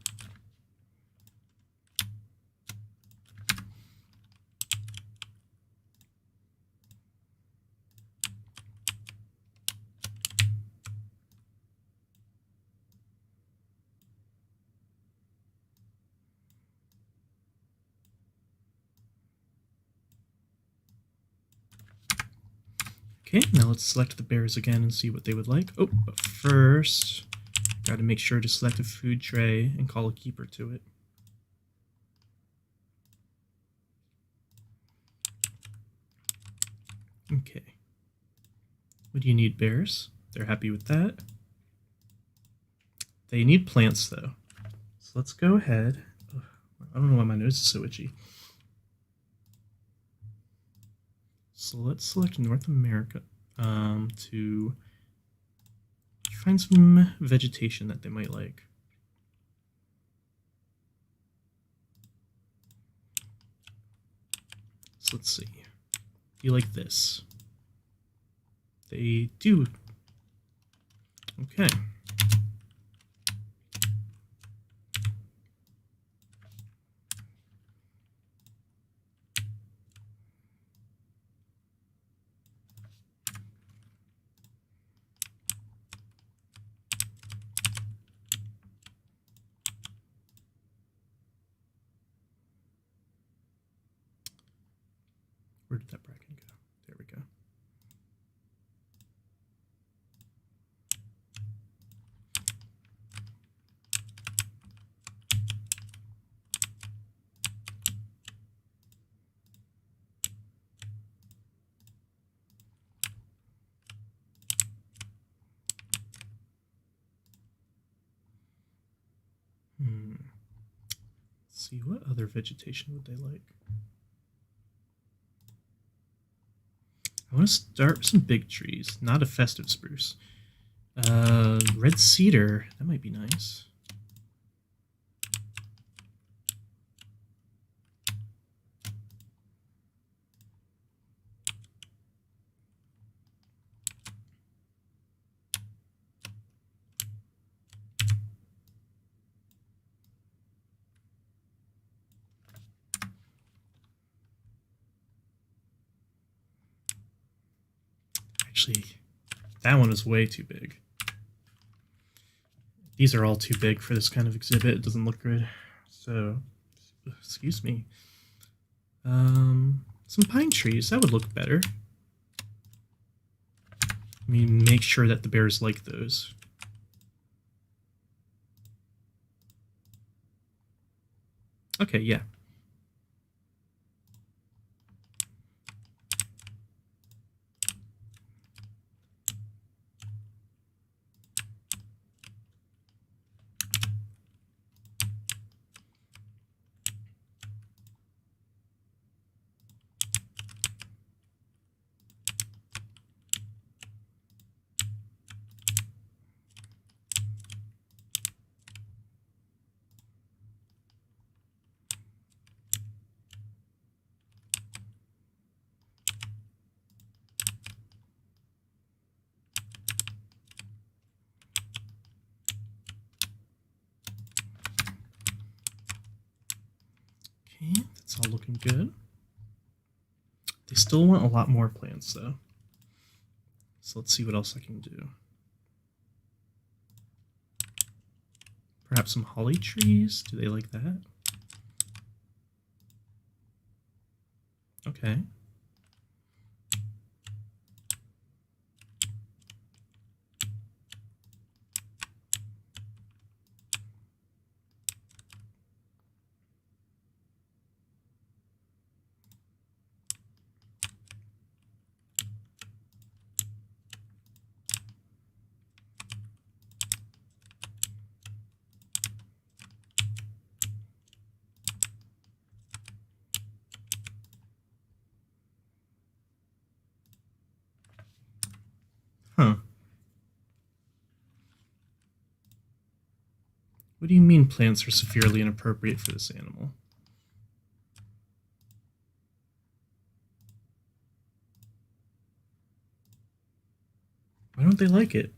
Okay, now let's select the bears again and see what they would like. Oh, but first, got to make sure to select a food tray and call a keeper to it. Okay. What do you need, bears? They're happy with that. They need plants, though. So let's go ahead. Ugh, I don't know why my nose is so itchy. So let's select North America to find some vegetation that they might like. So let's see. Do you like this? They do. Okay. Where did that bracken go? There we go. Let's see, what other vegetation would they like? I want to start with some big trees, not a festive spruce. Red cedar, that might be nice. Actually, that one is way too big. These are all too big for this kind of exhibit. It doesn't look good. So, excuse me. Some pine trees, that would look better. Let me make sure that the bears like those. Okay, yeah. Okay, that's all looking good. They still want a lot more plants, though. So let's see what else I can do. Perhaps some holly trees? Do they like that? Okay. Huh. What do you mean plants are severely inappropriate for this animal? Why don't they like it?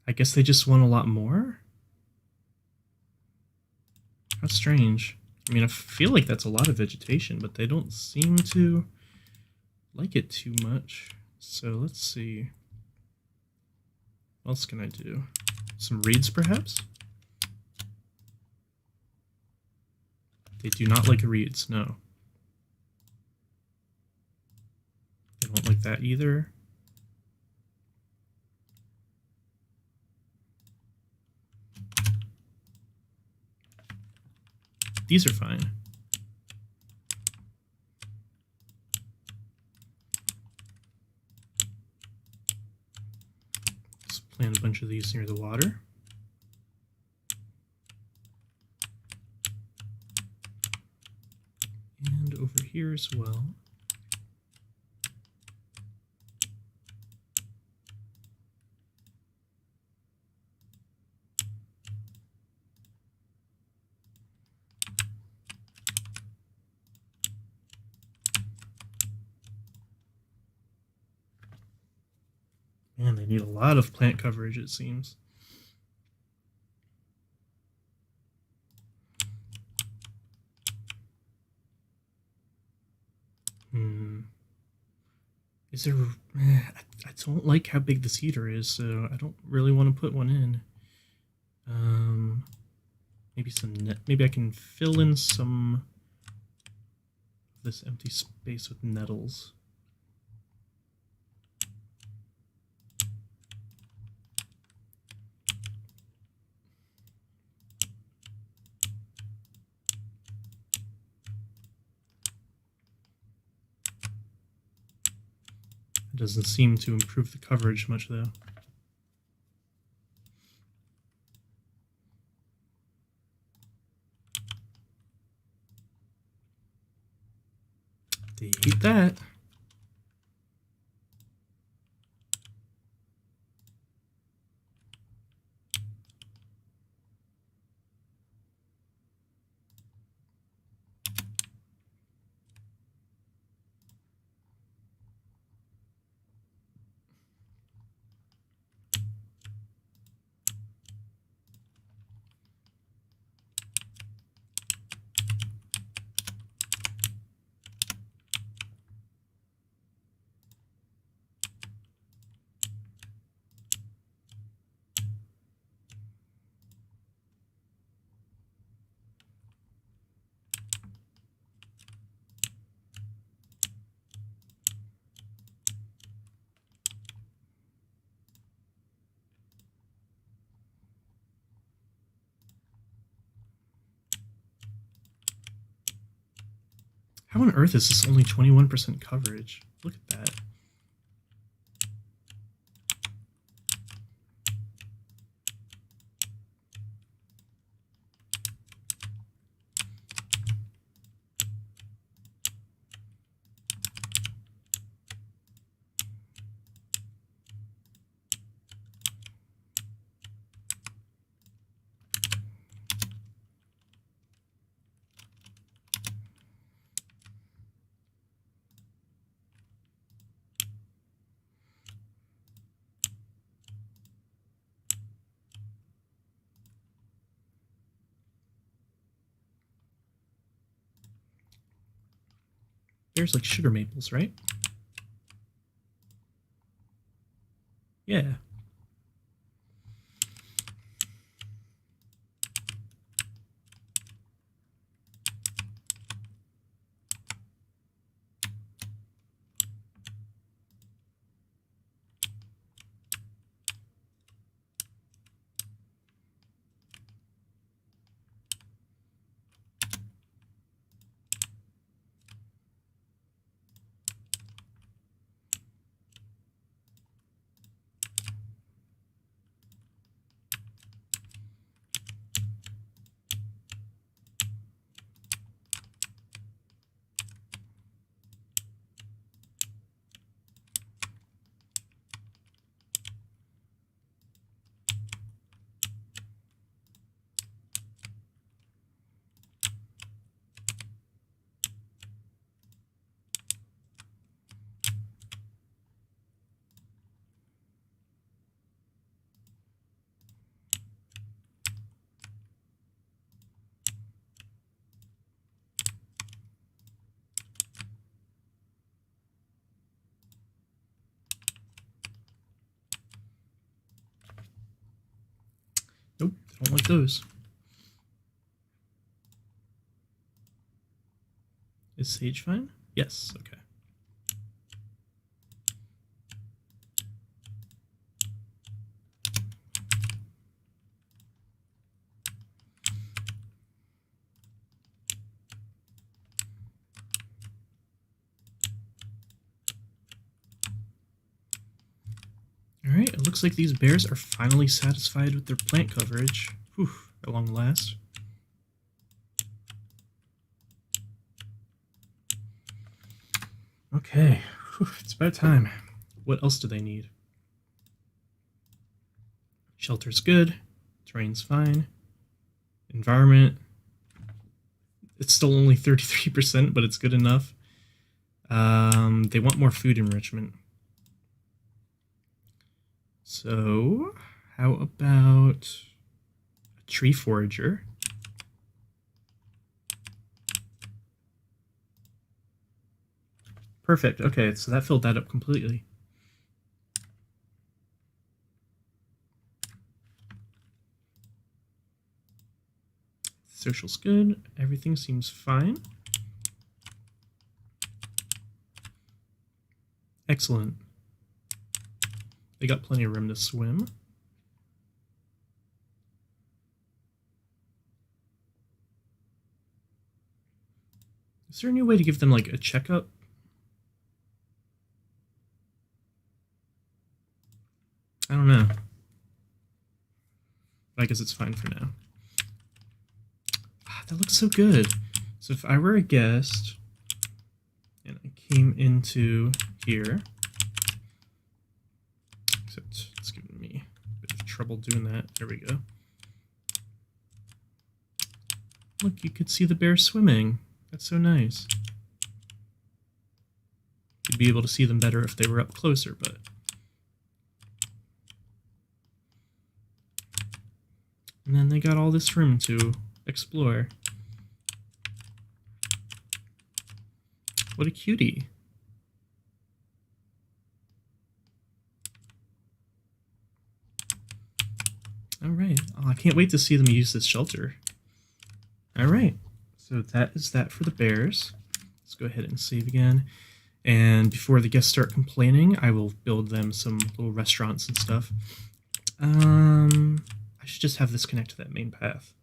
I guess they just want a lot more? How strange. I mean, I feel like that's a lot of vegetation, but they don't seem to like it too much. So let's see. What else can I do? Some reeds, perhaps? They do not like reeds, no. They don't like that either. These are fine. Let's plant a bunch of these near the water. And over here as well. Man, they need a lot of plant coverage, it seems. Is there... I don't like how big this heater is, so I don't really want to put one in. Maybe some net. Maybe I can fill in some of this empty space with nettles. It doesn't seem to improve the coverage much, though. They hate that. How on earth is this only 21% coverage? Look at that. Bears like sugar maples, right? Yeah. Nope, I don't like those. Is sage fine? Yes, okay. Alright, it looks like these bears are finally satisfied with their plant coverage. Whew, at long last. Okay, whew, it's about time. What else do they need? Shelter's good. Terrain's fine. Environment. It's still only 33%, but it's good enough. They want more food enrichment. So, how about a tree forager? Perfect. Okay, so that filled that up completely. Social's good. Everything seems fine. Excellent. They got plenty of room to swim. Is there any way to give them, like, a checkup? I don't know. But I guess it's fine for now. Ah, that looks so good. So if I were a guest and I came into here, except it's giving me a bit of trouble doing that. There we go. Look, you could see the bear swimming. That's so nice. You'd be able to see them better if they were up closer, but... And then they got all this room to explore. What a cutie. Alright. Oh, I can't wait to see them use this shelter. Alright. So that is that for the bears. Let's go ahead and save again. And before the guests start complaining, I will build them some little restaurants and stuff. I should just have this connect to that main path.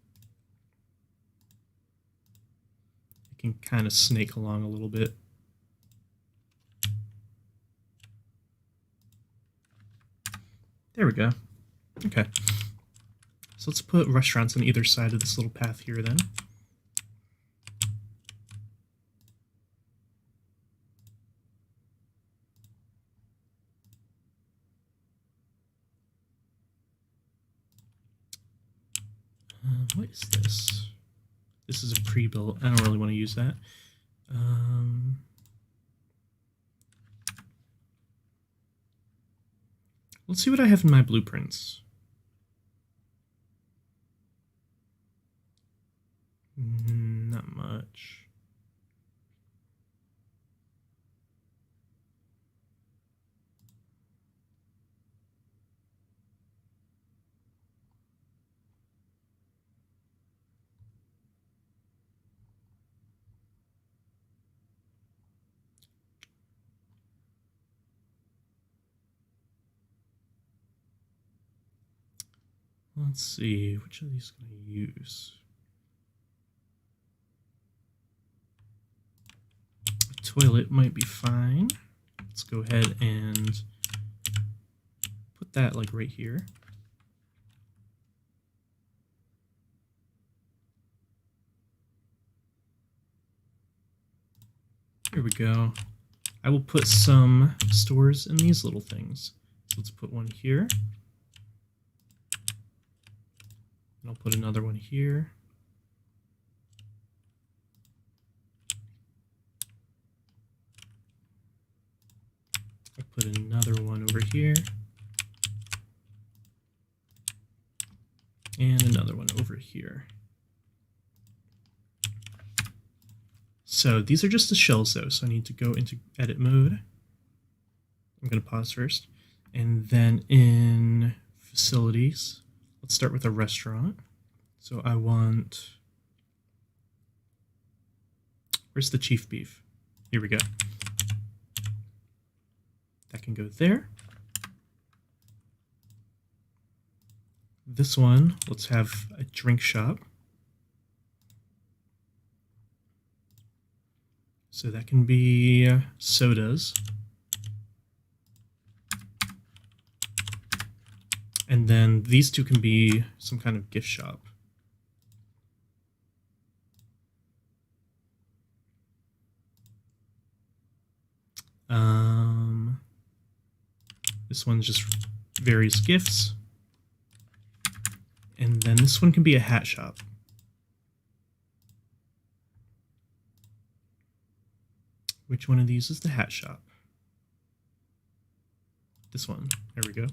I can kind of snake along a little bit. There we go. Okay. So let's put restaurants on either side of this little path here then. What is this? This is a pre-built. I don't really want to use that. Let's see what I have in my blueprints. Not much. Let's see, which of these can I use? A toilet might be fine. Let's go ahead and put that like right here. Here we go. I will put some stores in these little things. So let's put one here. And I'll put another one here. I'll put another one over here. And another one over here. So these are just the shells though, so I need to go into edit mode. I'm going to pause first. And then in facilities, let's start with a restaurant. So I want, where's the chief beef? Here we go. That can go there. This one, let's have a drink shop. So that can be sodas. And then these two can be some kind of gift shop. This one's just various gifts. And then this one can be a hat shop. Which one of these is the hat shop? This one. There we go.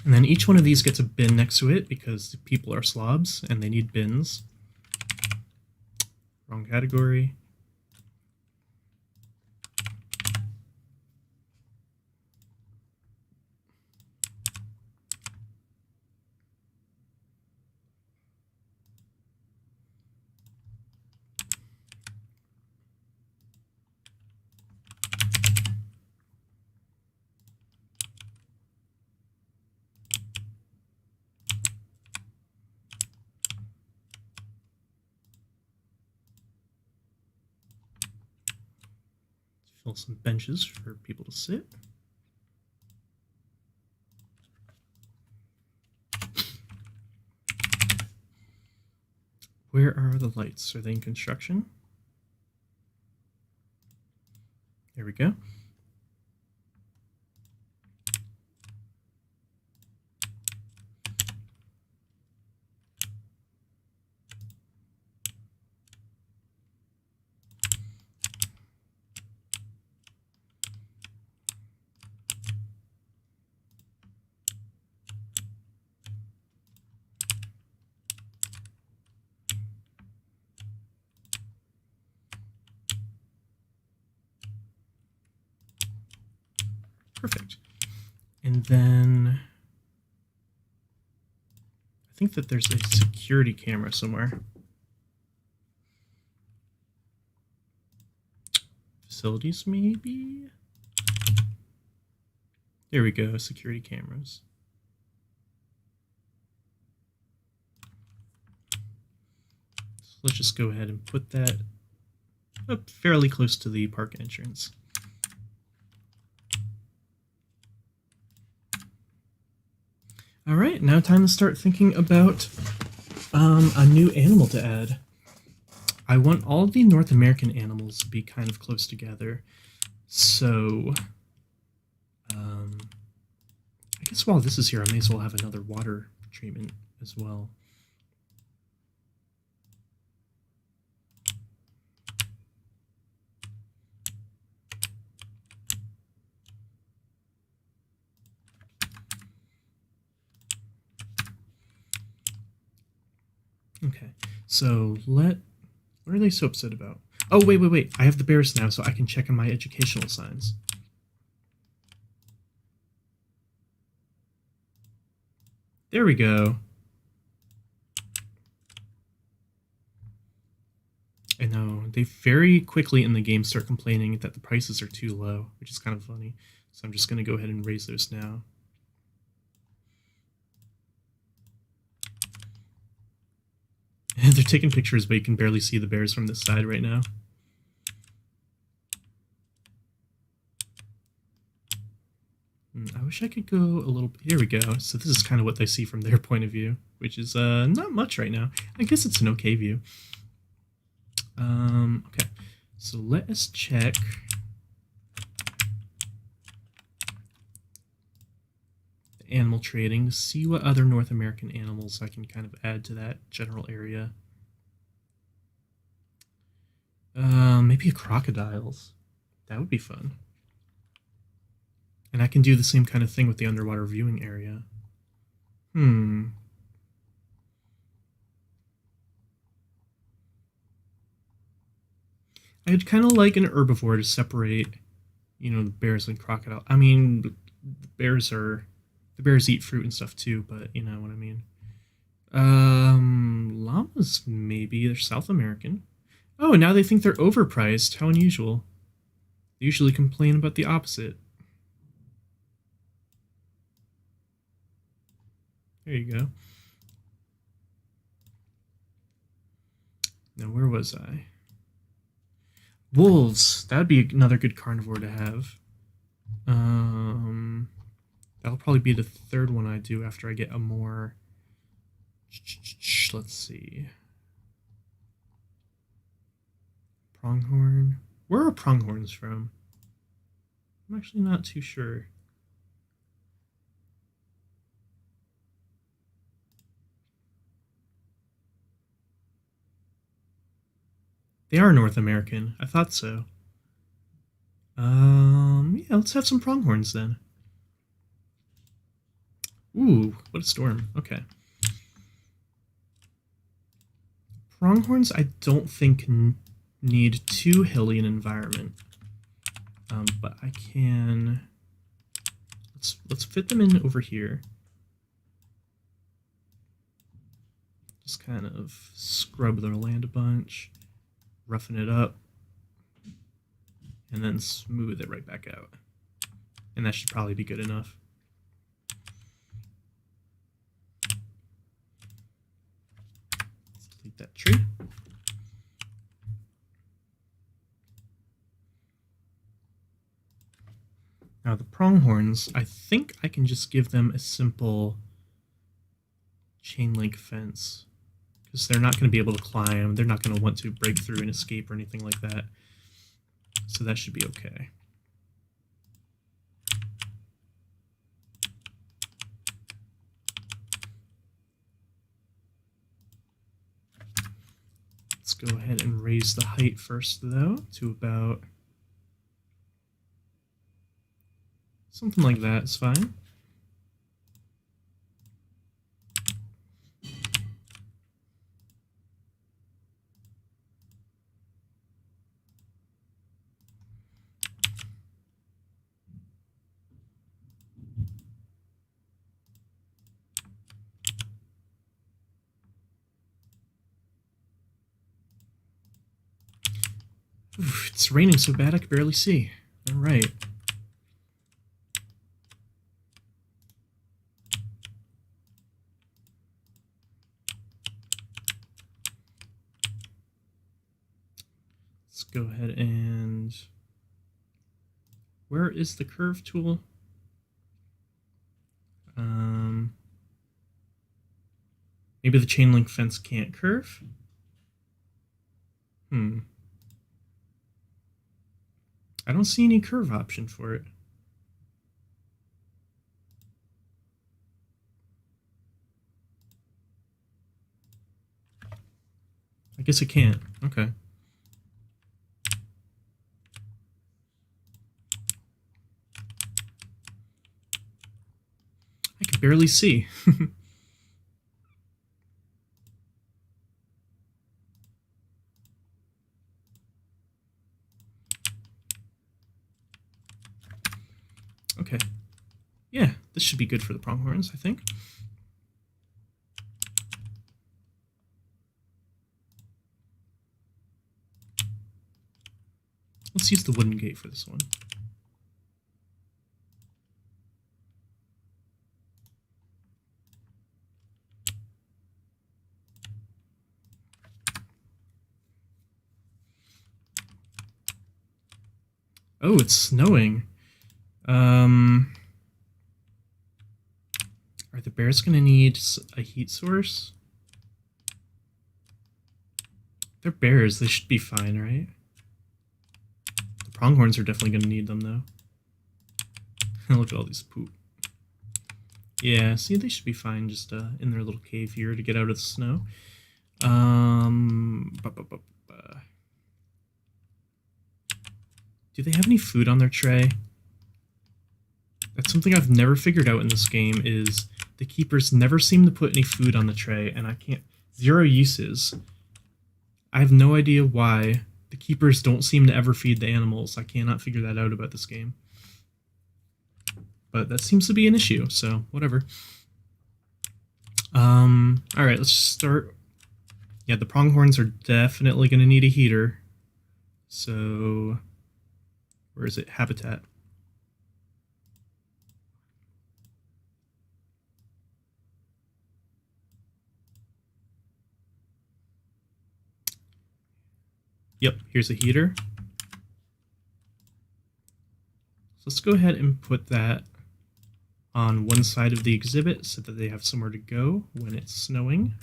And then each one of these gets a bin next to it because people are slobs and they need bins. Wrong category. Fill some benches for people to sit. Where are the lights? Are they in construction? There we go. Perfect. And then I think that there's a security camera somewhere. Facilities, maybe? There we go, security cameras. So let's just go ahead and put that up fairly close to the park entrance. All right, now time to start thinking about a new animal to add. I want all of the North American animals to be kind of close together. So, I guess while this is here, I may as well have another water treatment as well. Okay, so what are they so upset about? Oh, wait. I have the bears now, so I can check on my educational signs. There we go. I know, they very quickly in the game start complaining that the prices are too low, which is kind of funny. So I'm just going to go ahead and raise those now. And they're taking pictures, but you can barely see the bears from this side right now. I wish I could go a little... Here we go. So this is kind of what they see from their point of view, which is not much right now. I guess it's an okay view. Okay, so let us check... animal trading to see what other North American animals I can kind of add to that general area. Maybe a crocodiles. That would be fun. And I can do the same kind of thing with the underwater viewing area. I'd kind of like an herbivore to separate, you know, the bears and crocodile. I mean, the bears eat fruit and stuff too, but you know what I mean. Llamas, maybe. They're South American. Oh, and now they think they're overpriced. How unusual. They usually complain about the opposite. There you go. Now, where was I? Wolves. That'd be another good carnivore to have. That'll probably be the third one I do after I get a more... Let's see. Pronghorn. Where are pronghorns from? I'm actually not too sure. They are North American. I thought so. Yeah, let's have some pronghorns then. Ooh, what a storm. Okay. Pronghorns, I don't think need too hilly an environment. But I can... Let's fit them in over here. Just kind of scrub their land a bunch. Roughen it up, and then smooth it right back out. And that should probably be good enough. Let's delete that tree. Now the pronghorns, I think I can just give them a simple chain link fence. Because they're not going to be able to climb. They're not going to want to break through and escape or anything like that. So that should be okay. Let's go ahead and raise the height first, though, to about... something like that is fine. Oof, it's raining so bad I can barely see. All right. Let's go ahead and... Where is the curve tool? Maybe the chain link fence can't curve? I don't see any curve option for it. I guess it can't. Okay. I can barely see. Okay. Yeah, this should be good for the pronghorns, I think. Let's use the wooden gate for this one. Oh, it's snowing. Are the bears going to need a heat source? They're bears. They should be fine, right? The pronghorns are definitely going to need them, though. Look at all these poop. Yeah, see, they should be fine just in their little cave here to get out of the snow. Do they have any food on their tray? That's something I've never figured out in this game, is the keepers never seem to put any food on the tray, and I can't... 0 uses. I have no idea why the keepers don't seem to ever feed the animals. I cannot figure that out about this game. But that seems to be an issue, so whatever. Alright, let's start. Yeah, the pronghorns are definitely going to need a heater. So, where is it? Habitat. Yep, here's a heater. So let's go ahead and put that on one side of the exhibit so that they have somewhere to go when it's snowing.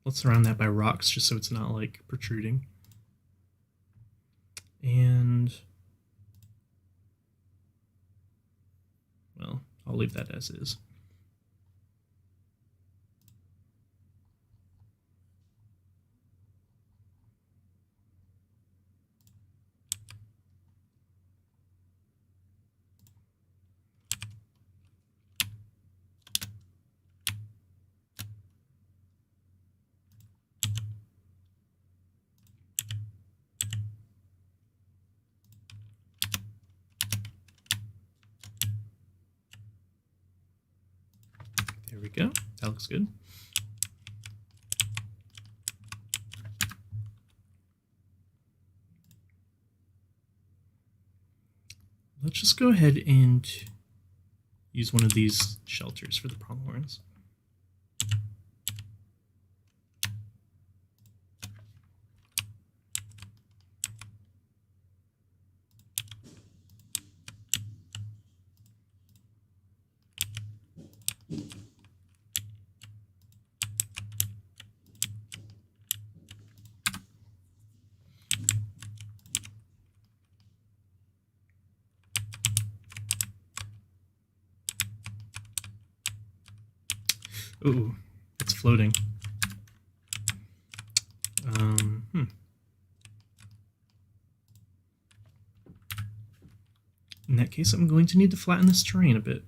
Let's surround that by rocks just so it's not like protruding. And well, I'll leave that as is. There we go. That looks good. Let's just go ahead and use one of these shelters for the pronghorns. Ooh, it's floating. In that case, I'm going to need to flatten this terrain a bit.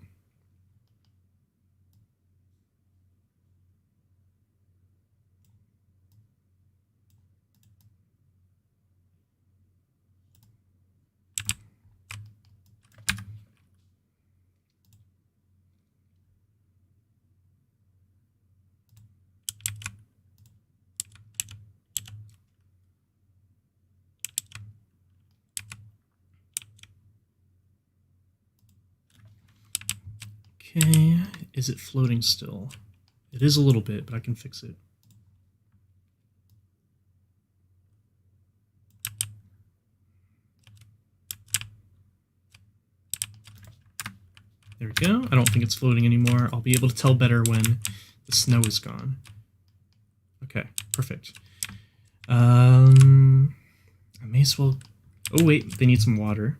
Okay, is it floating still? It is a little bit, but I can fix it. There we go. I don't think it's floating anymore. I'll be able to tell better when the snow is gone. Okay, perfect. I may as well... Oh wait, they need some water.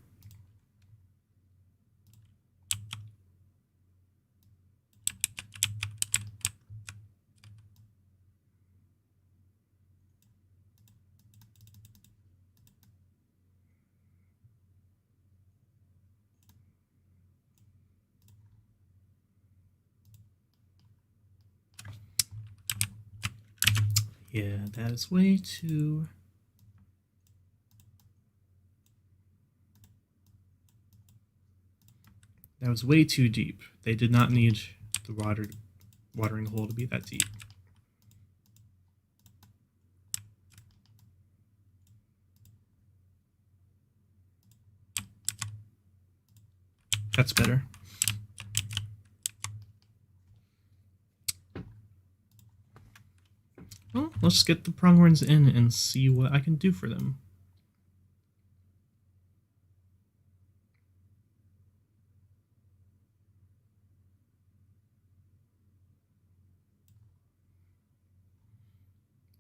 Yeah, that is way too... That was way too deep. They did not need the watering hole to be that deep. That's better. Well, let's get the pronghorns in and see what I can do for them.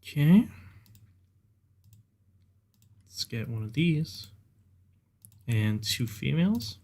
Okay. Let's get one of these. And 2 females.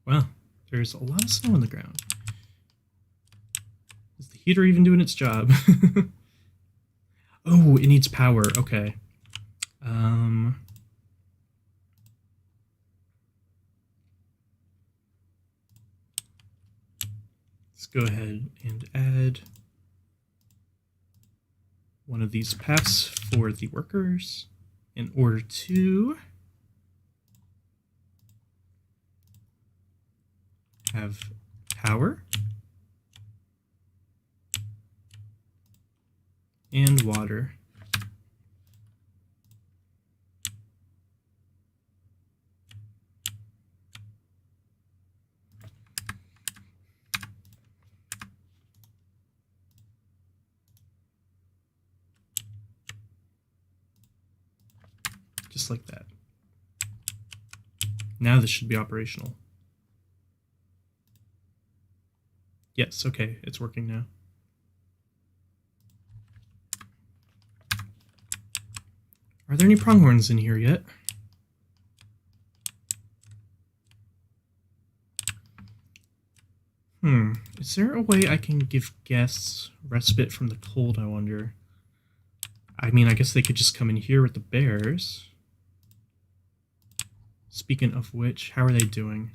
Wow, there's a lot of snow on the ground. Is the heater even doing its job? Oh, it needs power. Okay. Let's go ahead and add one of these paths for the workers in order to have power and water. Just like that. Now this should be operational. Yes, okay, it's working now. Are there any pronghorns in here yet? Is there a way I can give guests respite from the cold, I wonder? I mean, I guess they could just come in here with the bears. Speaking of which, how are they doing?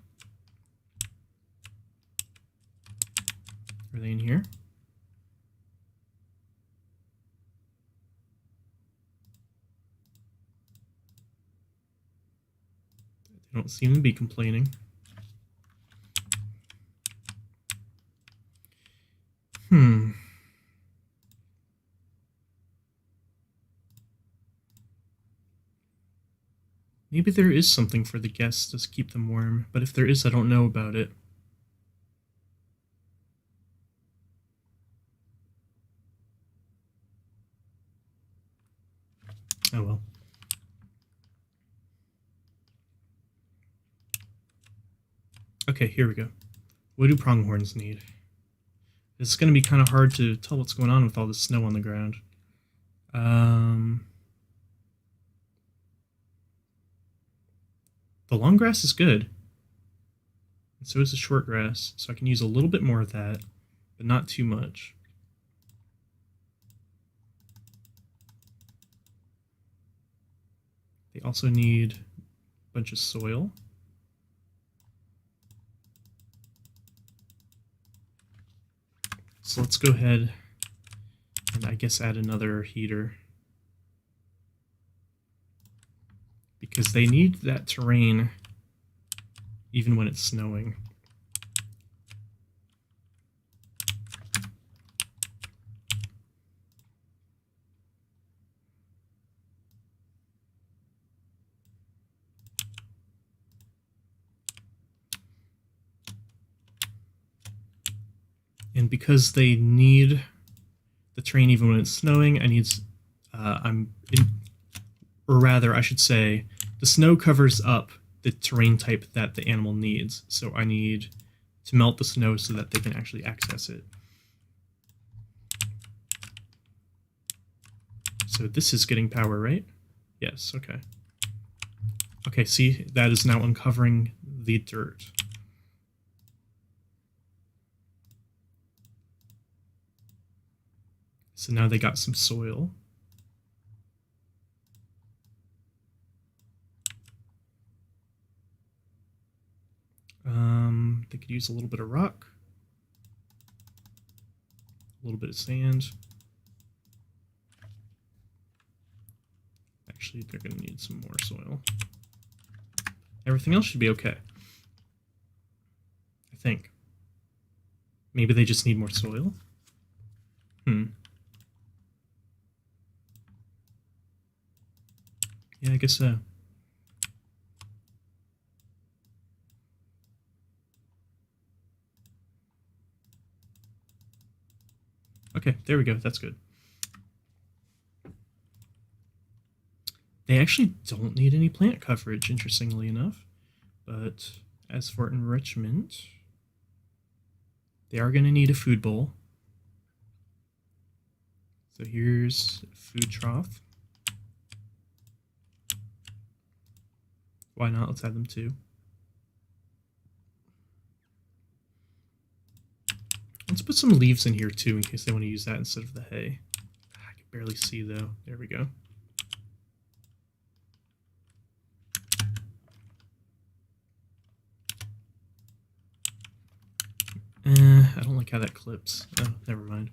Are they in here? They don't seem to be complaining. Maybe there is something for the guests to keep them warm, but if there is, I don't know about it. Oh well. Okay, here we go. What do pronghorns need? It's going to be kind of hard to tell what's going on with all the snow on the ground. The long grass is good. And so is the short grass, so I can use a little bit more of that, but not too much. They also need a bunch of soil. So let's go ahead and I guess add another heater. Because they need that terrain even when it's snowing. And because they need the terrain even when it's snowing, I need, or rather, I should say, the snow covers up the terrain type that the animal needs. So I need to melt the snow so that they can actually access it. So this is getting power, right? Yes, okay. Okay, see, that is now uncovering the dirt. So now they got some soil. They could use a little bit of rock. A little bit of sand. Actually, they're going to need some more soil. Everything else should be okay. I think. Maybe they just need more soil? Yeah, I guess so. Okay, there we go. That's good. They actually don't need any plant coverage, interestingly enough. But as for enrichment, they are going to need a food bowl. So here's a food trough. Why not? Let's add them too. Let's put some leaves in here too in case they want to use that instead of the hay. I can barely see though. There we go. I don't like how that clips. Oh, never mind.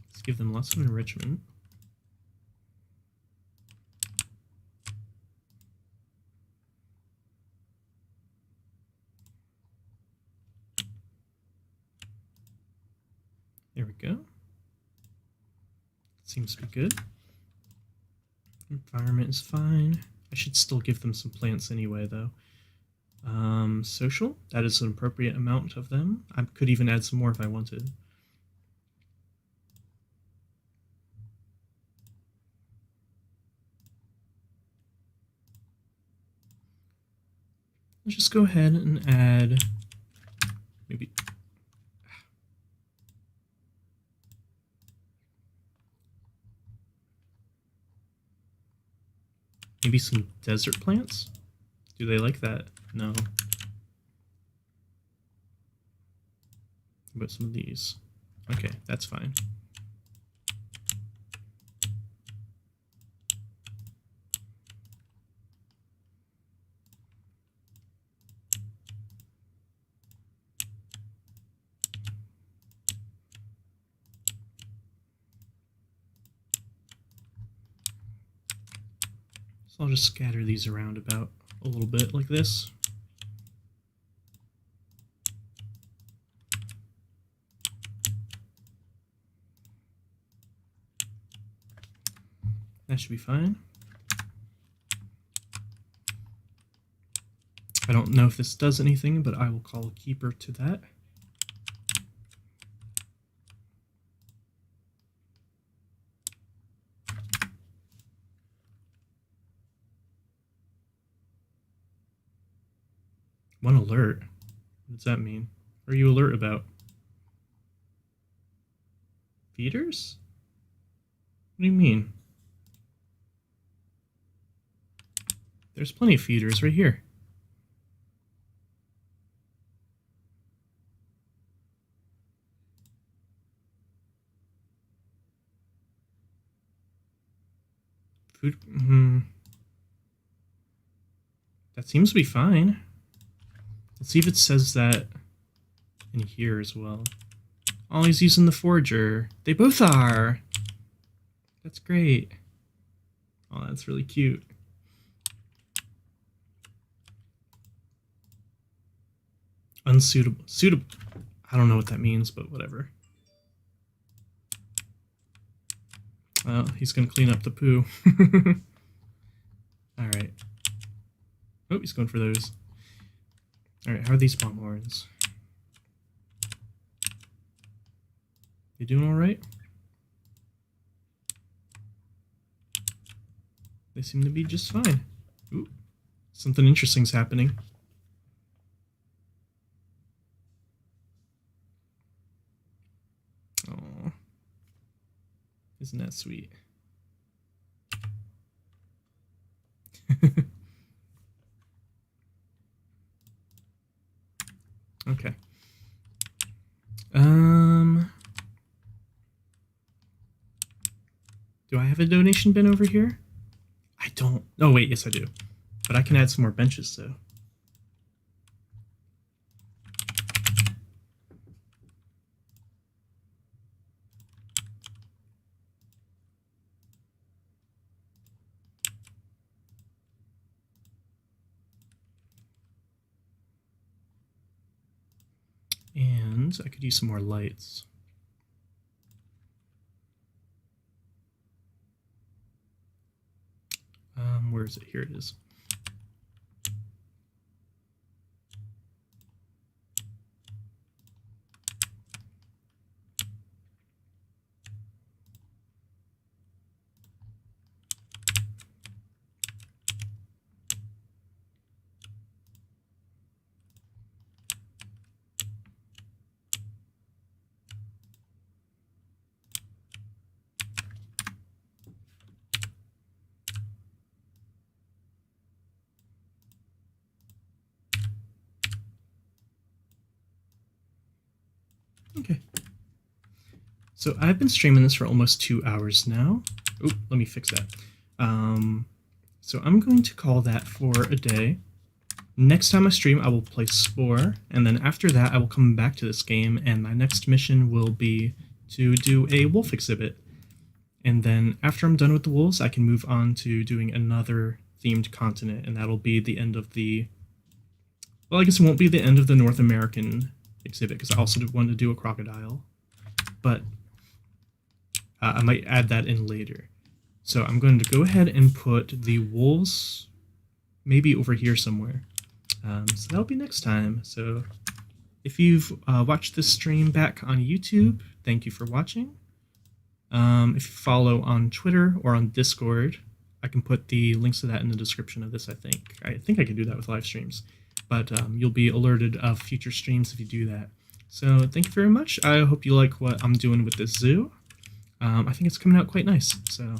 Let's give them lots of enrichment. There we go. Seems to be good. Environment is fine. I should still give them some plants anyway, though. Social, that is an appropriate amount of them. I could even add some more if I wanted. Let's just go ahead and add maybe some desert plants? Do they like that? No. What about some of these? Okay, that's fine. So I'll just scatter these around about a little bit like this. That should be fine. I don't know if this does anything, but I will call a keeper to that. One alert? What does that mean? What are you alert about? Feeders? What do you mean? There's plenty of feeders right here. Food. That seems to be fine. Let's see if it says that in here as well. Oh, he's using the forager. They both are. That's great. Oh, that's really cute. Unsuitable. Suitable. I don't know what that means, but whatever. Oh, he's going to clean up the poo. Alright. Oh, he's going for those. Alright, how are these pronghorns? You doing alright? They seem to be just fine. Ooh, something interesting's happening. Oh, isn't that sweet? Okay. Do I have a donation bin over here? I don't. Oh, wait, yes, I do. But I can add some more benches, so. And I could use some more lights. Where is it? Here it is. Okay. So I've been streaming this for almost 2 hours now. Oh, let me fix that. So I'm going to call that for a day. Next time I stream, I will play Spore, and then after that, I will come back to this game, and my next mission will be to do a wolf exhibit. And then after I'm done with the wolves, I can move on to doing another themed continent, and that'll be the end of the... Well, I guess it won't be the end of the North American exhibit, because I also want to do a crocodile. But I might add that in later. So I'm going to go ahead and put the wolves maybe over here somewhere. So that'll be next time. So if you've watched this stream back on YouTube, thank you for watching. If you follow on Twitter or on Discord, I can put the links to that in the description of this, I think. I think I can do that with live streams. But you'll be alerted of future streams if you do that. So thank you very much. I hope you like what I'm doing with this zoo. I think it's coming out quite nice. So